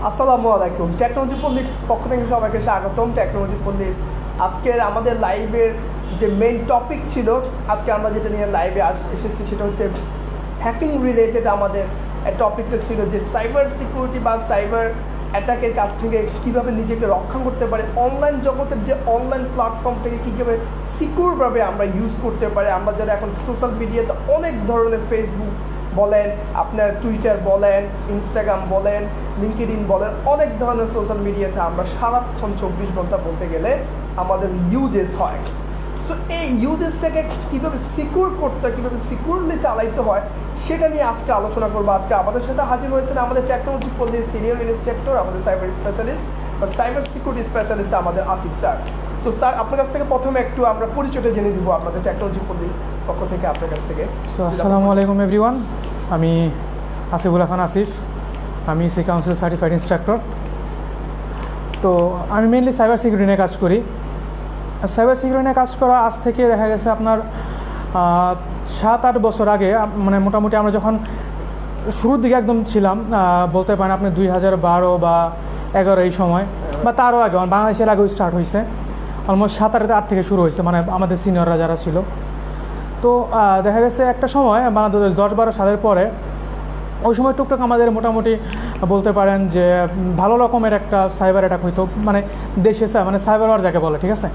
আসসালামু আলাইকুম। টেকনোলজি পল্লীর পক্ষ থেকে সবাইকে স্বাগতম। টেকনোলজি পল্লীর আজকের আমাদের লাইভের যে মেইন টপিক ছিল, আজকে আমরা যেটা নিয়ে লাইভে এসেছি সেটা হচ্ছে হ্যাকিং রিলেটেড। আমাদের টপিকটা ছিল যে সাইবার সিকিউরিটি বা সাইবার অ্যাটাকের কাছ থেকে কীভাবে নিজেকে রক্ষা করতে পারে, অনলাইন জগতের যে অনলাইন প্ল্যাটফর্ম থেকে কীভাবে সিকিউরভাবে আমরা ইউজ করতে পারি। আমরা যারা এখন সোশ্যাল মিডিয়াতে অনেক ধরনের ফেসবুক বলেন, আপনার টুইটার বলেন, ইনস্টাগ্রাম বলেন, লিঙ্কডইন বলেন, অনেক ধরনের সোশ্যাল মিডিয়াতে আমরা সারাক্ষণ 24 ঘন্টা বলতে গেলে আমাদের ইউজেস হয়। সো এই ইউজেসটাকে কীভাবে সিকিউর করতে হয়, কীভাবে সিকিউরলি চালাইতে হয়, সেটা নিয়ে আজকে আলোচনা করবো। আজকে আমাদের সাথে হাজির হয়েছেন আমাদের টেকনোলজি পল্লীর সিনিয়র ইনস্ট্রাক্টর, আমাদের সাইবার স্পেশালিস্ট বা সাইবার সিকিউরিটি স্পেশালিস্ট আমাদের আসিফ স্যার। তো স্যার, আপনার কাছ থেকে প্রথমে একটু আমরা পরিচয়টা জেনে দিব আপনাদের টেকনোলজি পল্লীর পক্ষ থেকে, আপনার কাছ থেকে। সো আসসালামু আলাইকুম এভরিওয়ান, আমি আসিফুল্লাহ খান আসিফ, আমি সি কাউন্সিল সার্টিফাইড ইনস্ট্রাক্টর। তো আমি মেনলি সাইবার সিকিউরিটি নিয়ে কাজ করি। সাইবার সিকিউরিটি নিয়ে কাজ করা আজ থেকে দেখা গেছে আপনার 7-8 বছর আগে, মানে মোটামুটি আমরা যখন শুরুর দিকে একদম ছিলাম, বলতে পারেন আপনি 2012 বা 2011 এই সময়, বা তারও আগে, বাংলাদেশের আগেও স্টার্ট হয়েছে। অলমোস্ট 7-8 থেকে শুরু হয়েছে, মানে আমাদের সিনিয়ররা যারা ছিল। তো দেখা গেছে একটা সময় বাংলাদেশ 10-12 সালের পরে, ওই সময় টুকটাক আমাদের মোটামুটি বলতে পারেন যে ভালো রকমের একটা সাইবার অ্যাটাক হইতো, মানে দেশে মানে সাইবার ওয়ার যাকে বলে, ঠিক আছে।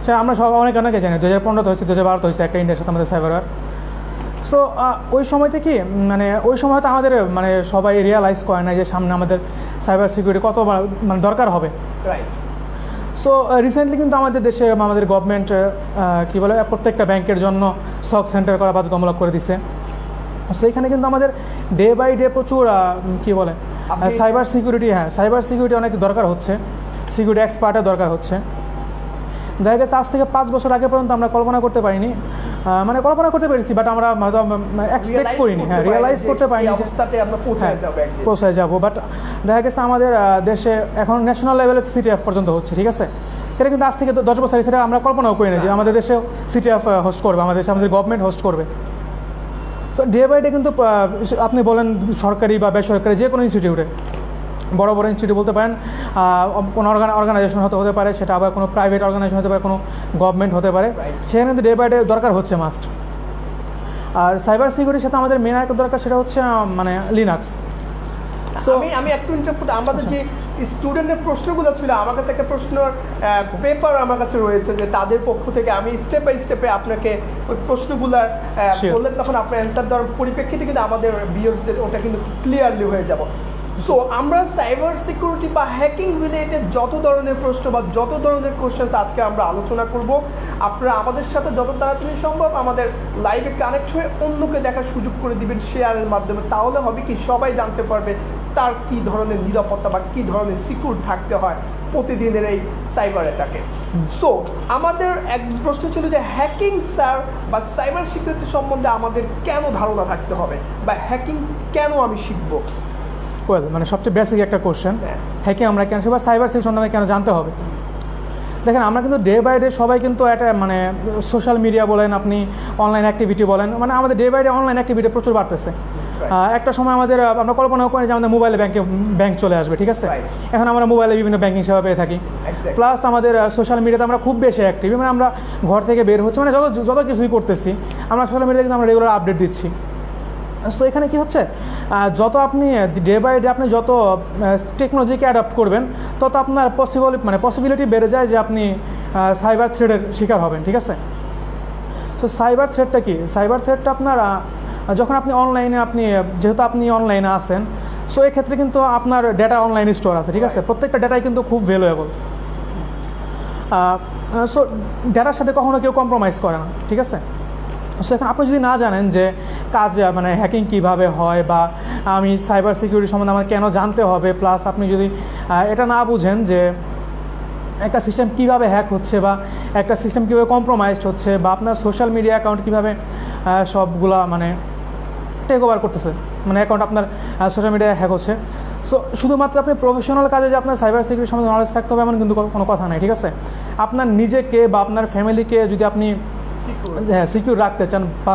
সে আমরা সব অনেকে জানি 2015 হয়েছে, 2012 হয়েছে একটা ইন্ডিয়ার সাথে আমাদের সাইবার ওয়ার। সো ওই সময়তে কি, মানে ওই সময় তো আমাদের মানে সবাই রিয়ালাইজ করে না যে সামনে আমাদের সাইবার সিকিউরিটি কত মানে দরকার হবে। রাইট। সো রিসেন্টলি কিন্তু আমাদের দেশে আমাদের গভর্নমেন্ট কী বলে, প্রত্যেকটা ব্যাংকের জন্য সক সেন্টার করা বাধ্যতামূলক করে দিছে। সো এখানে কিন্তু আমাদের ডে বাই ডে প্রচুর কী বলে সাইবার সিকিউরিটি অনেক দরকার হচ্ছে, সিকিউরিটি এক্সপার্টের দরকার হচ্ছে। দেখা গেছে আজ থেকে 5 বছর আগে পর্যন্ত আমরা কল্পনা করতে পারিনি, মানে কল্পনা করতে পেরেছি, বাট আমরা এক্সপেক্ট করিনি, রিয়েলাইজ করতে পারিনি পৌঁছায় যাবো। বাট দেখা গেছে আমাদের দেশে এখন ন্যাশনাল লেভেলে সিটিএফ পর্যন্ত হচ্ছে, ঠিক আছে। এটা কিন্তু আজ থেকে 10 বছর আগে সেটা আমরা কল্পনাও করি না যে আমাদের দেশেও সিটিএফ হোস্ট করবে, আমাদের গভর্নমেন্ট হোস্ট করবে। তো ডে বাই ডে কিন্তু আপনি বলেন সরকারি বা বেসরকারি যে কোনো ইনস্টিটিউটে, বড় বড় ইনস্টিটিউট বলতে পারেন, কোনো অর্গানাইজেশন হতে পারে, সেটা আবার কোনো প্রাইভেট অর্গানাইজেশন হতে পারে, কোনো গভর্নমেন্ট হতে পারে, সেখানে কিন্তু ডে বাই ডে দরকার হচ্ছে মাস্ট। আর সাইবার সিকিউরিটির সাথে আমাদের মেন একটা দরকার, সেটা হচ্ছে মানে লিনাক্স। তো আমি একটু ইন্টারপ্রেট, আমাদের যে স্টুডেন্টের প্রশ্নগুলো ছিল, আমার কাছে একটা প্রশ্ন পেপার আমার কাছে রয়েছে, যে তাদের পক্ষ থেকে আমি স্টেপ বাই স্টেপে আপনাকে ওই প্রশ্নগুলো বললেন, তখন আপনার অ্যান্সার দেওয়ার পরিপ্রেক্ষিতে কিন্তু আমাদের ভিউয়ার্সদের ওটা কিন্তু ক্লিয়ারলি হয়ে যাব। সো আমরা সাইবার সিকিউরিটি বা হ্যাকিং রিলেটেড যত ধরনের প্রশ্ন বা যত ধরনের কোশ্চেন্স আজকে আমরা আলোচনা করব। আপনারা আমাদের সাথে যত তাড়াতাড়ি সম্ভব আমাদের লাইভে কানেক্ট হয়ে অন্যকে দেখার সুযোগ করে দিবেন শেয়ারের মাধ্যমে। তাহলে হবে কি, সবাই জানতে পারবে তার কী ধরনের নিরাপত্তা বা কী ধরনের সিকিউর থাকতে হয় প্রতিদিনের এই সাইবার অ্যাটাকে। সো আমাদের এক প্রশ্ন ছিল যে হ্যাকিং স্যার বা সাইবার সিকিউরিটি সম্বন্ধে আমাদের কেন ধারণা থাকতে হবে, বা হ্যাকিং কেন আমি শিখবো? মানে সবচেয়ে বেসিক একটা কোশ্চেন, হ্যাকিং আমরা কেন, বা সাইবার সিকিউরিটি সম্বন্ধে কেন জানতে হবে। দেখেন, আমরা কিন্তু ডে বাই ডে সবাই কিন্তু একটা মানে সোশ্যাল মিডিয়া বলেন, আপনি অনলাইন অ্যাক্টিভিটি বলেন, মানে আমাদের day by day online activity প্রচুর বাড়তেছে। একটা সময় আমাদের আমরা কল্পনাও করি যে আমাদের মোবাইলে ব্যাংক চলে আসবে, ঠিক আছে। এখন আমরা মোবাইলে বিভিন্ন ব্যাংকিং সেবা পেয়ে থাকি, প্লাস আমাদের সোশ্যাল মিডিয়াতে আমরা খুব বেশি অ্যাক্টিভ, মানে আমরা ঘর থেকে বের হচ্ছে, মানে যত কিছুই করতেছি আমরা সোশ্যাল মিডিয়াতে কিন্তু আমরা রেগুলার আপডেট দিচ্ছি। তো এখানে কি হচ্ছে, যত আপনি ডে বাই ডে আপনি যত টেকনোলজিকে অ্যাডাপ্ট করবেন, তত আপনার পসিবিলিটি বেড়ে যায় যে আপনি সাইবার থ্রেটের শিকার হবেন, ঠিক আছে। সো সাইবার থ্রেটটা কি? সাইবার থ্রেটটা আপনার যখন আপনি অনলাইনে, যেহেতু আপনি অনলাইনে আসেন, সো এক্ষেত্রে কিন্তু আপনার ডেটা অনলাইন স্টোর আছে, ঠিক আছে। প্রত্যেকটা ডেটাই কিন্তু খুব ভ্যালুয়েবল। সো ডেটার সাথে কখনো কেউ কম্প্রোমাইজ করে না, ঠিক আছে। সো এখন আপনি যদি না জানেন যে মানে হ্যাকিং কীভাবে হয়, বা আমি সাইবার সিকিউরিটি সম্বন্ধে আমার কেন জানতে হবে, প্লাস আপনি যদি এটা না বুঝেন যে একটা সিস্টেম কীভাবে হ্যাক হচ্ছে, বা একটা সিস্টেম কীভাবে কম্প্রোমাইজড হচ্ছে, বা আপনার সোশ্যাল মিডিয়া অ্যাকাউন্ট কীভাবে সবগুলা মানে টেক ওভার করতেছে, মানে অ্যাকাউন্ট আপনার সোশ্যাল মিডিয়ায় হ্যাক হচ্ছে। সো শুধুমাত্র আপনি প্রফেশনাল কাজে যে আপনার সাইবার সিকিউরিটি সম্বন্ধে নলেজ থাকতে হবে এমন কিন্তু কোনো কথা নাই, ঠিক আছে। আপনার নিজেকে বা আপনার ফ্যামিলিকে যদি আপনি সিকিউর রাখতে চান, বা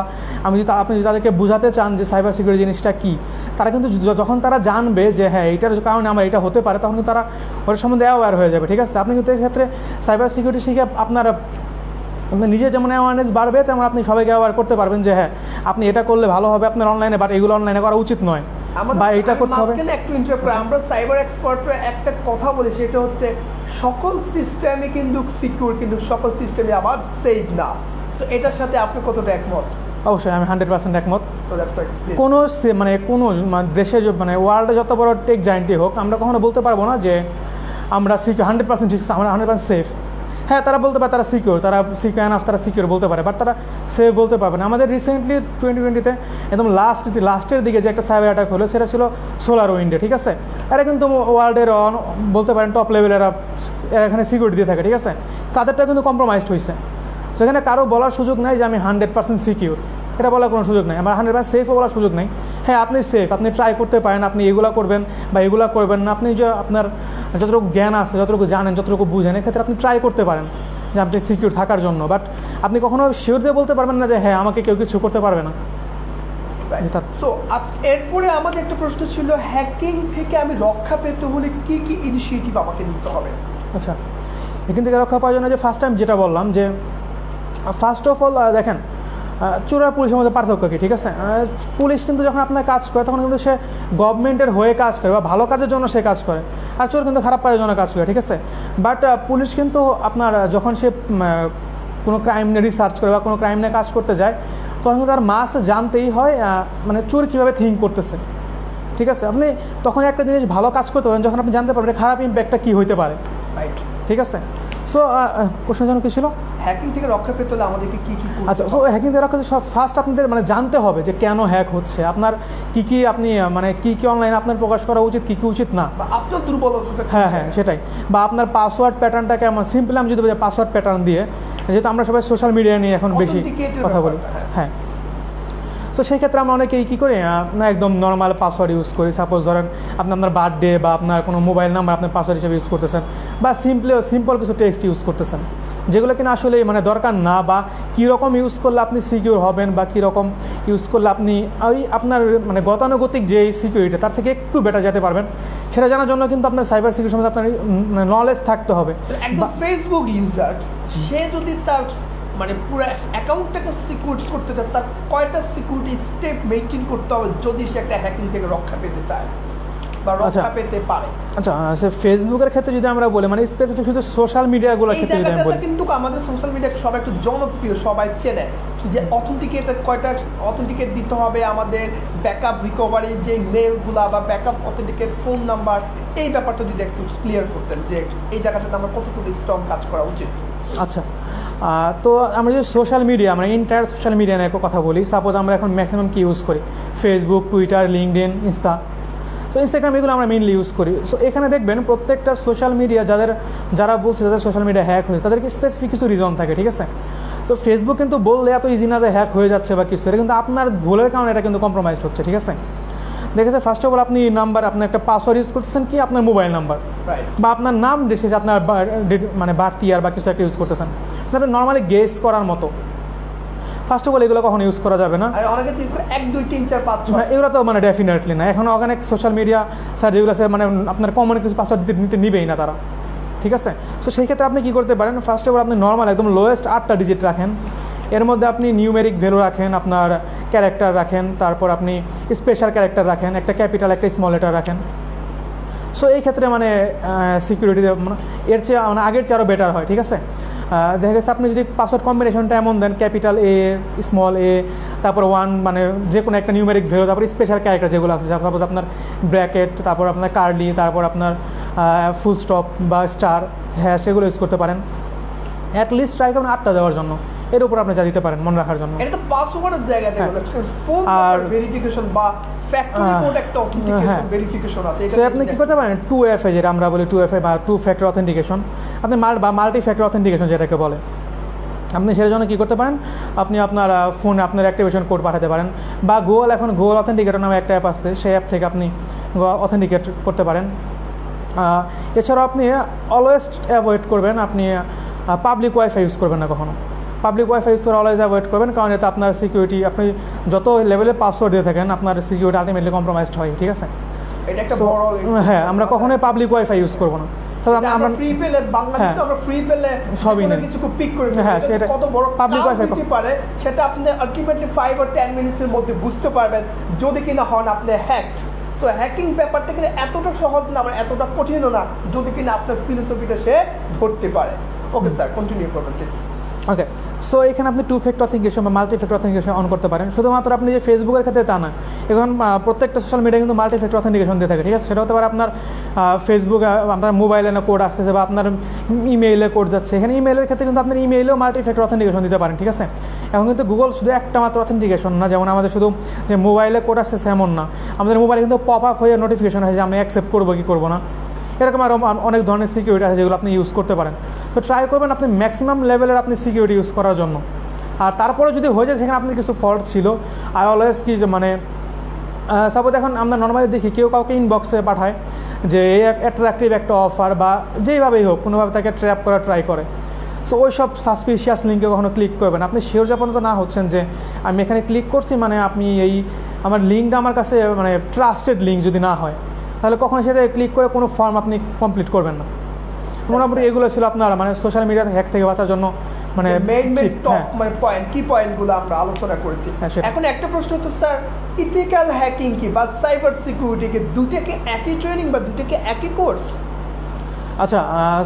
আপনি যদি তাদেরকে বোঝাতে চান যে সাইবার সিকিউরিটি জিনিসটা কী, তারা কিন্তু যখন তারা জানবে যে হ্যাঁ এইটার কারণে আমার এটা হতে পারে, তখন কিন্তু তারা ওর সম্বন্ধে অ্যাওয়্যার হয়ে যাবে। ঠিক আছে, আপনি কিন্তু এক্ষেত্রে সাইবার সিকিউরিটি শিখে আপনার নিজে যেমন অ্যাওয়ারনেস বাড়বে, তেমন আপনি সবাইকে অ্যাওয়্যার করতে পারবেন যে হ্যাঁ আপনি এটা করলে ভালো হবে আপনার অনলাইনে, বাট এগুলো অনলাইনে করা উচিত নয় বা এটা করতে হবে। একটু ইন্টারাপ্ট করে, আমরা সাইবার এক্সপার্টরা একটা কথা বলি, সেটা হচ্ছে সকল সিস্টেমই কিন্তু সিকিউর, কিন্তু সকল সিস্টেমই আবার সেফ না। সো এটার সাথে আপনি কতটা একমত? অবশ্যই আমি 100% একমত। So that's right, please. কোনো দেশে মানে ওয়ার্ল্ডে যত বড় টেক জায়েন্টই হোক, আমরা কখনো বলতে পারবো না যে আমরা 100% আমরা 100% সেফ। হ্যাঁ, তারা বলতে পারে তারা সিকিউর, তারা সিকিউর এনাফ, তারা সিকিউর বলতে পারে, বাট তারা সেফ বলতে পারবে না। আমাদের রিসেন্টলি 2020-তে একদম লাস্টের দিকে যে একটা সাইবার অ্যাটাক হলো, সেটা ছিল SolarWinds। ঠিক আছে, এরা কিন্তু ওয়ার্ল্ডের বলতে পারেন টপ লেভেলের এখানে সিকিউরিটি দিয়ে থাকে। ঠিক আছে, তাদেরটা কিন্তু কম্প্রোমাইজড হয়েছে। সেখানে কারো বলার সুযোগ নাই যে আমি 100% সিকিউর, এটা বলার কোনো সুযোগ নাই। আমার 100% সেফও বলার সুযোগ নেই। হ্যাঁ, আপনি সেফ, আপনি ট্রাই করতে পারেন, আপনি এগুলো করবেন বা এগুলো করবেন না, আপনি যে আপনার যতটুকু জ্ঞান আছে, যতটুকু জানেন, যতটুকু বুঝেন, এক্ষেত্রে আপনি ট্রাই করতে পারেন যে আপনি সিকিউর থাকার জন্য। বাট আপনি কখনো শিওর দিয়ে বলতে পারবেন না যে হ্যাঁ আমাকে কেউ কিছু করতে পারবে না। সো এরপরে আমাদের একটা প্রশ্ন ছিল, হ্যাকিং থেকে আমি রক্ষা পেতে হলে কি কি ইনিশিয়েটিভ আমাকে নিতে হবে? আচ্ছা, এখান থেকে রক্ষা পাওয়ার জন্য যে ফার্স্ট টাইম যেটা বললাম যে ফার্স্ট অফ অল দেখেন চোর আর পুলিশের মধ্যে পার্থক্য কী? ঠিক আছে, পুলিশ কিন্তু যখন আপনার কাজ করে তখন কিন্তু সে গভর্নমেন্টের হয়ে কাজ করে বা ভালো কাজের জন্য সে কাজ করে, আর চোর কিন্তু খারাপ কাজের জন্য কাজ করে। ঠিক আছে, বাট পুলিশ কিন্তু আপনার যখন সে কোনো ক্রাইম নিয়ে রিসার্চ করে বা কোনো ক্রাইম নিয়ে কাজ করতে যায়, তখন কিন্তু তার মাস্ট জানতেই হয় মানে চোর কীভাবে থিঙ্ক করতেছে। ঠিক আছে, আপনি তখন একটা জিনিস ভালো কাজ করতে পারেন যখন আপনি জানতে পারবেন খারাপ ইম্প্যাক্টটা কী হইতে পারে। রাইট, ঠিক আছে। সো প্রশ্নের জন্য কী ছিল? হ্যাকিং থেকে রক্ষা পেতে হলে আমাদেরকে কী কী? আচ্ছা, সো হ্যাকিং থেকে রক্ষা সব ফার্স্ট আপনাদের মানে জানতে হবে যে কেন হ্যাক হচ্ছে, আপনার কী আপনি মানে কী অনলাইনে আপনার প্রকাশ করা উচিত, কী উচিত না, বা আপনার দুর্বলতা। হ্যাঁ সেটাই। বা আপনার পাসওয়ার্ড প্যাটার্নটা কেমন, সিম্পলি আমি যদি বলি পাসওয়ার্ড প্যাটার্ন দিয়ে, যেহেতু আমরা সবাই সোশ্যাল মিডিয়া নিয়ে এখন বেশি কথা বলি। হ্যাঁ, তো সেই ক্ষেত্রে আমরা অনেকেই কী করি না, একদম নর্মাল পাসওয়ার্ড ইউজ করি। সাপোজ ধরেন আপনি আপনার বার্থডে বা আপনার কোনো মোবাইল নাম্বার আপনার পাসওয়ার্ড হিসেবে ইউজ করতেছেন, বা সিম্পল কিছু টেক্সট ইউজ করতেছেন, যেগুলো কিনা আসলে মানে দরকার না, বা কীরকম ইউজ করলে আপনি সিকিউর হবেন বা কীরকম ইউজ করলে আপনি ওই আপনার মানে গতানুগতিক যে সিকিউরিটি তার থেকে একটু বেটার যেতে পারবেন, সেটা জানার জন্য কিন্তু আপনার সাইবার সিকিউরিটির সম্বন্ধে আপনার নলেজ থাকতে হবে। একদম ফেসবুক ইউজার সে যদি তার মানে পুরো অ্যাকাউন্টটাকে সিকিউর করতে চায়, তার কয়টা সিকিউরিটি স্টেপ মেনটেন করতে হবে যদি সে একটা হ্যাকিং থেকে রক্ষা পেতে চায় বা রক্ষা পেতে পারে? আচ্ছা, সে ফেসবুকের ক্ষেত্রে যদি আমরা বলি, মানে স্পেসিফিক শুধু সোশ্যাল মিডিয়াগুলোর ক্ষেত্রে যদি আমি বলি, কিন্তু আমাদের সোশ্যাল মিডিয়া সবাই একটু জনপ্রিয়, সবাই চেনে যে অথেন্টিকেটের কয়টা অথেন্টিকেট দিতে হবে, আমাদের ব্যাকআপ রিকভারি যে মেলগুলা বা ব্যাকআপ অথেন্টিকেট ফোন নাম্বার, এই ব্যাপারটা যদি একটু ক্লিয়ার করতেন যে এই জায়গাটাতে আমরা কতটুকু স্ট্রং কাজ করা উচিত। আচ্ছা, তো আমরা যদি সোশ্যাল মিডিয়া মানে ইন্টায়ার সোশ্যাল মিডিয়া নিয়ে কথা বলি, সাপোজ আমরা এখন ম্যাক্সিমাম কি ইউজ করি, Facebook, Twitter, LinkedIn, Insta, so Instagram, এগুলো আমরা মেইনলি ইউজ করি। সো এখানে দেখবেন প্রত্যেকটা সোশ্যাল মিডিয়া যারা বলছে যাদের সোশ্যাল মিডিয়া হ্যাক হয়েছে, তাদেরকে স্পেসিফিক কিছু রিজন থাকে। ঠিক আছে, তো ফেসবুক কিন্তু বললে এত ইজি না যে হ্যাক হয়ে যাচ্ছে বা কিছু, এটা কিন্তু আপনার ভুলের কারণে এটা কিন্তু কম্প্রোমাইজড হচ্ছে। ঠিক আছে, দেখেছে ফার্স্ট অফ অল আপনি নাম্বার, আপনার একটা পাসওয়ার্ড ইউজ করতেছেন কি আপনার মোবাইল নাম্বার বা আপনার নাম শেষে আপনার মানে বার্থ ইয়ার বা কিছু একটা ইউজ করতেছেন, আপনার নর্মালি গেস করার মতো। ফার্স্ট অফ অল এগুলো কখনো ইউজ করা যাবে না, এগুলো তো মানে ডেফিনেটলি না। এখন অনেক সোশ্যাল মিডিয়া স্যার যেগুলো মানে আপনার কমন কিছু পাসওয়ার্ড নিতে নিবেই না তারা। ঠিক আছে, সো সেই ক্ষেত্রে আপনি কী করতে পারেন, ফার্স্ট অফ অল আপনি নর্মাল একদম লোয়েস্ট 8টা ডিজিট রাখেন, এর মধ্যে আপনি নিউমেরিক ভ্যালু রাখেন, আপনার ক্যারেক্টার রাখেন, তারপর আপনি স্পেশাল ক্যারেক্টার রাখেন, একটা ক্যাপিটাল একটা স্মল লেটার রাখেন। সো এই ক্ষেত্রে মানে সিকিউরিটি এর চেয়ে মানে আগের চেয়ে আরও বেটার হয়। ঠিক আছে, দেখা গেছে আপনি যদি পাসওয়ার্ড কম্বিনেশনটা এমন দেন, ক্যাপিটাল এ, স্মল এ, তারপর 1 মানে যে কোনো একটা নিউমেরিক ভ্যালু, তারপর স্পেশাল ক্যারেক্টার যেগুলো আছে, সাপোজ আপনার ব্র্যাকেট, তারপর আপনার কার্লি, তারপর আপনার ফুল স্টপ বা স্টার, হ্যাঁ সেগুলো ইউজ করতে পারেন। অ্যাটলিস্ট ট্রাই করুন 8টা দেওয়ার জন্য, এর উপর আপনি যা দিতে পারেন মনে রাখার জন্য। এটা তো পাসওয়ার্ডের জায়গাতে ফোন ভেরিফিকেশন বা ফ্যাক্টরি কোড একটা অথেন্টিকেশন ভেরিফিকেশন আছে, এটা আপনি কি করতে পারেন 2FA, যেটা আমরা বলি 2FA বা 2 ফ্যাক্টর অথেন্টিকেশন, আপনি বা মাল্টি ফ্যাক্টর অথেন্টিকেশন যেটাকে বলে, আপনি সেটার জন্য কী করতে পারেন, আপনি আপনার ফোনে আপনার অ্যাক্টিভেশন কোড পাঠাতে পারেন, বা এখন গুগল অথেন্টিকেটর নামে একটা অ্যাপ আসছে, সেই অ্যাপ থেকে আপনি অথেন্টিকেট করতে পারেন। এছাড়াও আপনি অলওয়েজ অ্যাভয়েড করবেন, আপনি পাবলিক ওয়াইফাই ইউজ করবেন না কখনো। পাবলিক ওয়াইফাই ইউজ করে অলওয়েজ অ্যাভয়েড করবেন, কারণ এতে আপনার সিকিউরিটি, আপনি যত লেভেলের পাসওয়ার্ড দিয়ে থাকেন আপনার সিকিউরিটি আলটিমেটলি কম্প্রোমাইজড হয়, ঠিক আছে? এটা একটা So, বড় হ্যাঁ, আমরা কখনোই পাবলিক ওয়াইফাই ইউজ করবো না। আমরা ফ্রি পেলে বাংলাদেশে আমরা ফ্রি পেলে সবই নেই, কিছু পিক করে হ্যাঁ, সেটা কত বড় পাবলিক ওয়াইফাই হতে পারে সেটা আপনি আলটিমেটলি 5 or 10 মিনিটের মধ্যে বুঝতে পারবেন যদি কিনা হন আপনি হ্যাকড। সো হ্যাকিং ব্যাপারটা কিন্তু এতটা সহজ না, আবার এতটা কঠিনও না যদি কিনা আপনার ফিলোসফিটা সে ধরতে পারে। ওকে স্যার, কন্টিনিউ করবেন প্লিজ। ওকে, সো এখানে আপনি 2 ফ্যাক্টর অথেন্টিকেশন বা মাল্টি ফ্যাক্টর অথেন্টিকেশন অন করতে পারেন। শুধুমাত্র আপনি যে ফেসবুকের ক্ষেত্রে তা না, এখন প্রত্যেকটা সোশ্যাল মিডিয়া কিন্তু মাল্টি ফ্যাক্টর অথেন্টিকেশন দিয়ে থাকে, ঠিক আছে? সেটা হতে পারে আপনার ফেসবুকে আপনার মোবাইলে না কোড আসতেছে বা আপনার ইমেইলে কোড যাচ্ছে, এখানে ইমেইলের ক্ষেত্রে কিন্তু আপনার ইমেইলেও মাল্টি ফ্যাক্টর অথেন্টিকেশন দিতে পারেন, ঠিক আছে? এখন কিন্তু গুগল শুধু একটা মাত্র অথেন্টিকেশন না, যেমন আমাদের শুধু যে মোবাইলে কোড আসতেছে এমন না, আমাদের মোবাইলে কিন্তু পপ আপ হয়ে নোটিফিকেশন আসে যে আমি অ্যাকসেপ্ট করবো কি করবো না, এরকম আরও অনেক ধরনের সিকিউরিটি আছে যেগুলো আপনি ইউজ করতে পারেন। তো ট্রাই করবেন আপনি ম্যাক্সিমাম লেভেলের আপনি সিকিউরিটি ইউজ করার জন্য। আর তারপরে যদি হয়ে যায় সেখানে আপনার কিছু ফল্ট ছিল, আই অলওয়েজ কি যে মানে সাপোজ এখন আমরা নর্মালি দেখি কেউ কাউকে ইনবক্সে পাঠায় যে অ্যাট্রাকটিভ একটা অফার বা যেইভাবেই হোক কোনোভাবে তাকে ট্র্যাপ করা ট্রাই করে। সো ওই সব সাসপিশিয়াস লিঙ্কে কখনো ক্লিক করবেন। আপনি শিওর যখন তো না হচ্ছেন যে আমি এখানে ক্লিক করছি মানে আপনি এই আমার লিঙ্কটা আমার কাছে মানে ট্রাস্টেড লিঙ্ক যদি না হয়, তাহলে কখনো সেটা ক্লিক করে কোনো ফর্ম আপনি কমপ্লিট করবেন না। মোটামুটি এগুলো ছিল আপনার মানে সোশ্যাল মিডিয়া হ্যাক থেকে বাঁচার জন্য মানে মেইন টপ মানে পয়েন্ট, কি পয়েন্টগুলো আমরা আলোচনা করেছি। সেটা। এখন একটা প্রশ্ন হচ্ছে স্যার, ইথিক্যাল হ্যাকিং কি বা সাইবার সিকিউরিটি কি দুটোকে একই ট্রেনিং বা দুটোকে একই কোর্স? আচ্ছা,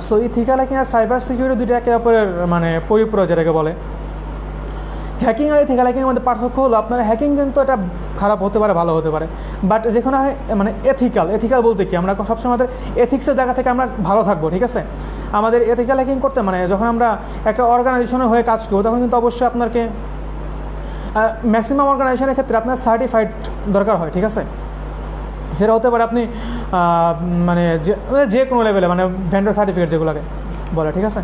সো ইথিক্যাল হ্যাকিং আর সাইবার সিকিউরিটি দুটো একে অপরের মানে পরিপূরক যেটাকে বলে। হ্যাকিং আর ইথিক্যাল হ্যাকিংয়ের মধ্যে পার্থক্য হলো আপনার হ্যাকিং কিন্তু এটা খারাপ হতে পারে ভালো হতে পারে, বাট যেখানে মানে এথিক্যাল বলতে কি আমরা সবসময় আমাদের এথিক্সের জায়গা থেকে আমরা ভালো থাকবো, ঠিক আছে? আমাদের এথিক্যাল হ্যাকিং করতে মানে যখন আমরা একটা অর্গানাইজেশনের হয়ে কাজ করবো তখন কিন্তু অবশ্যই আপনাকে ম্যাক্সিমাম অর্গানাইজেশনের ক্ষেত্রে আপনার সার্টিফাইড দরকার হয়, ঠিক আছে? সেটা হতে পারে আপনি মানে যে কোনো লেভেলে মানে ভেন্ডর সার্টিফিকেট যেগুলোকে বলে, ঠিক আছে?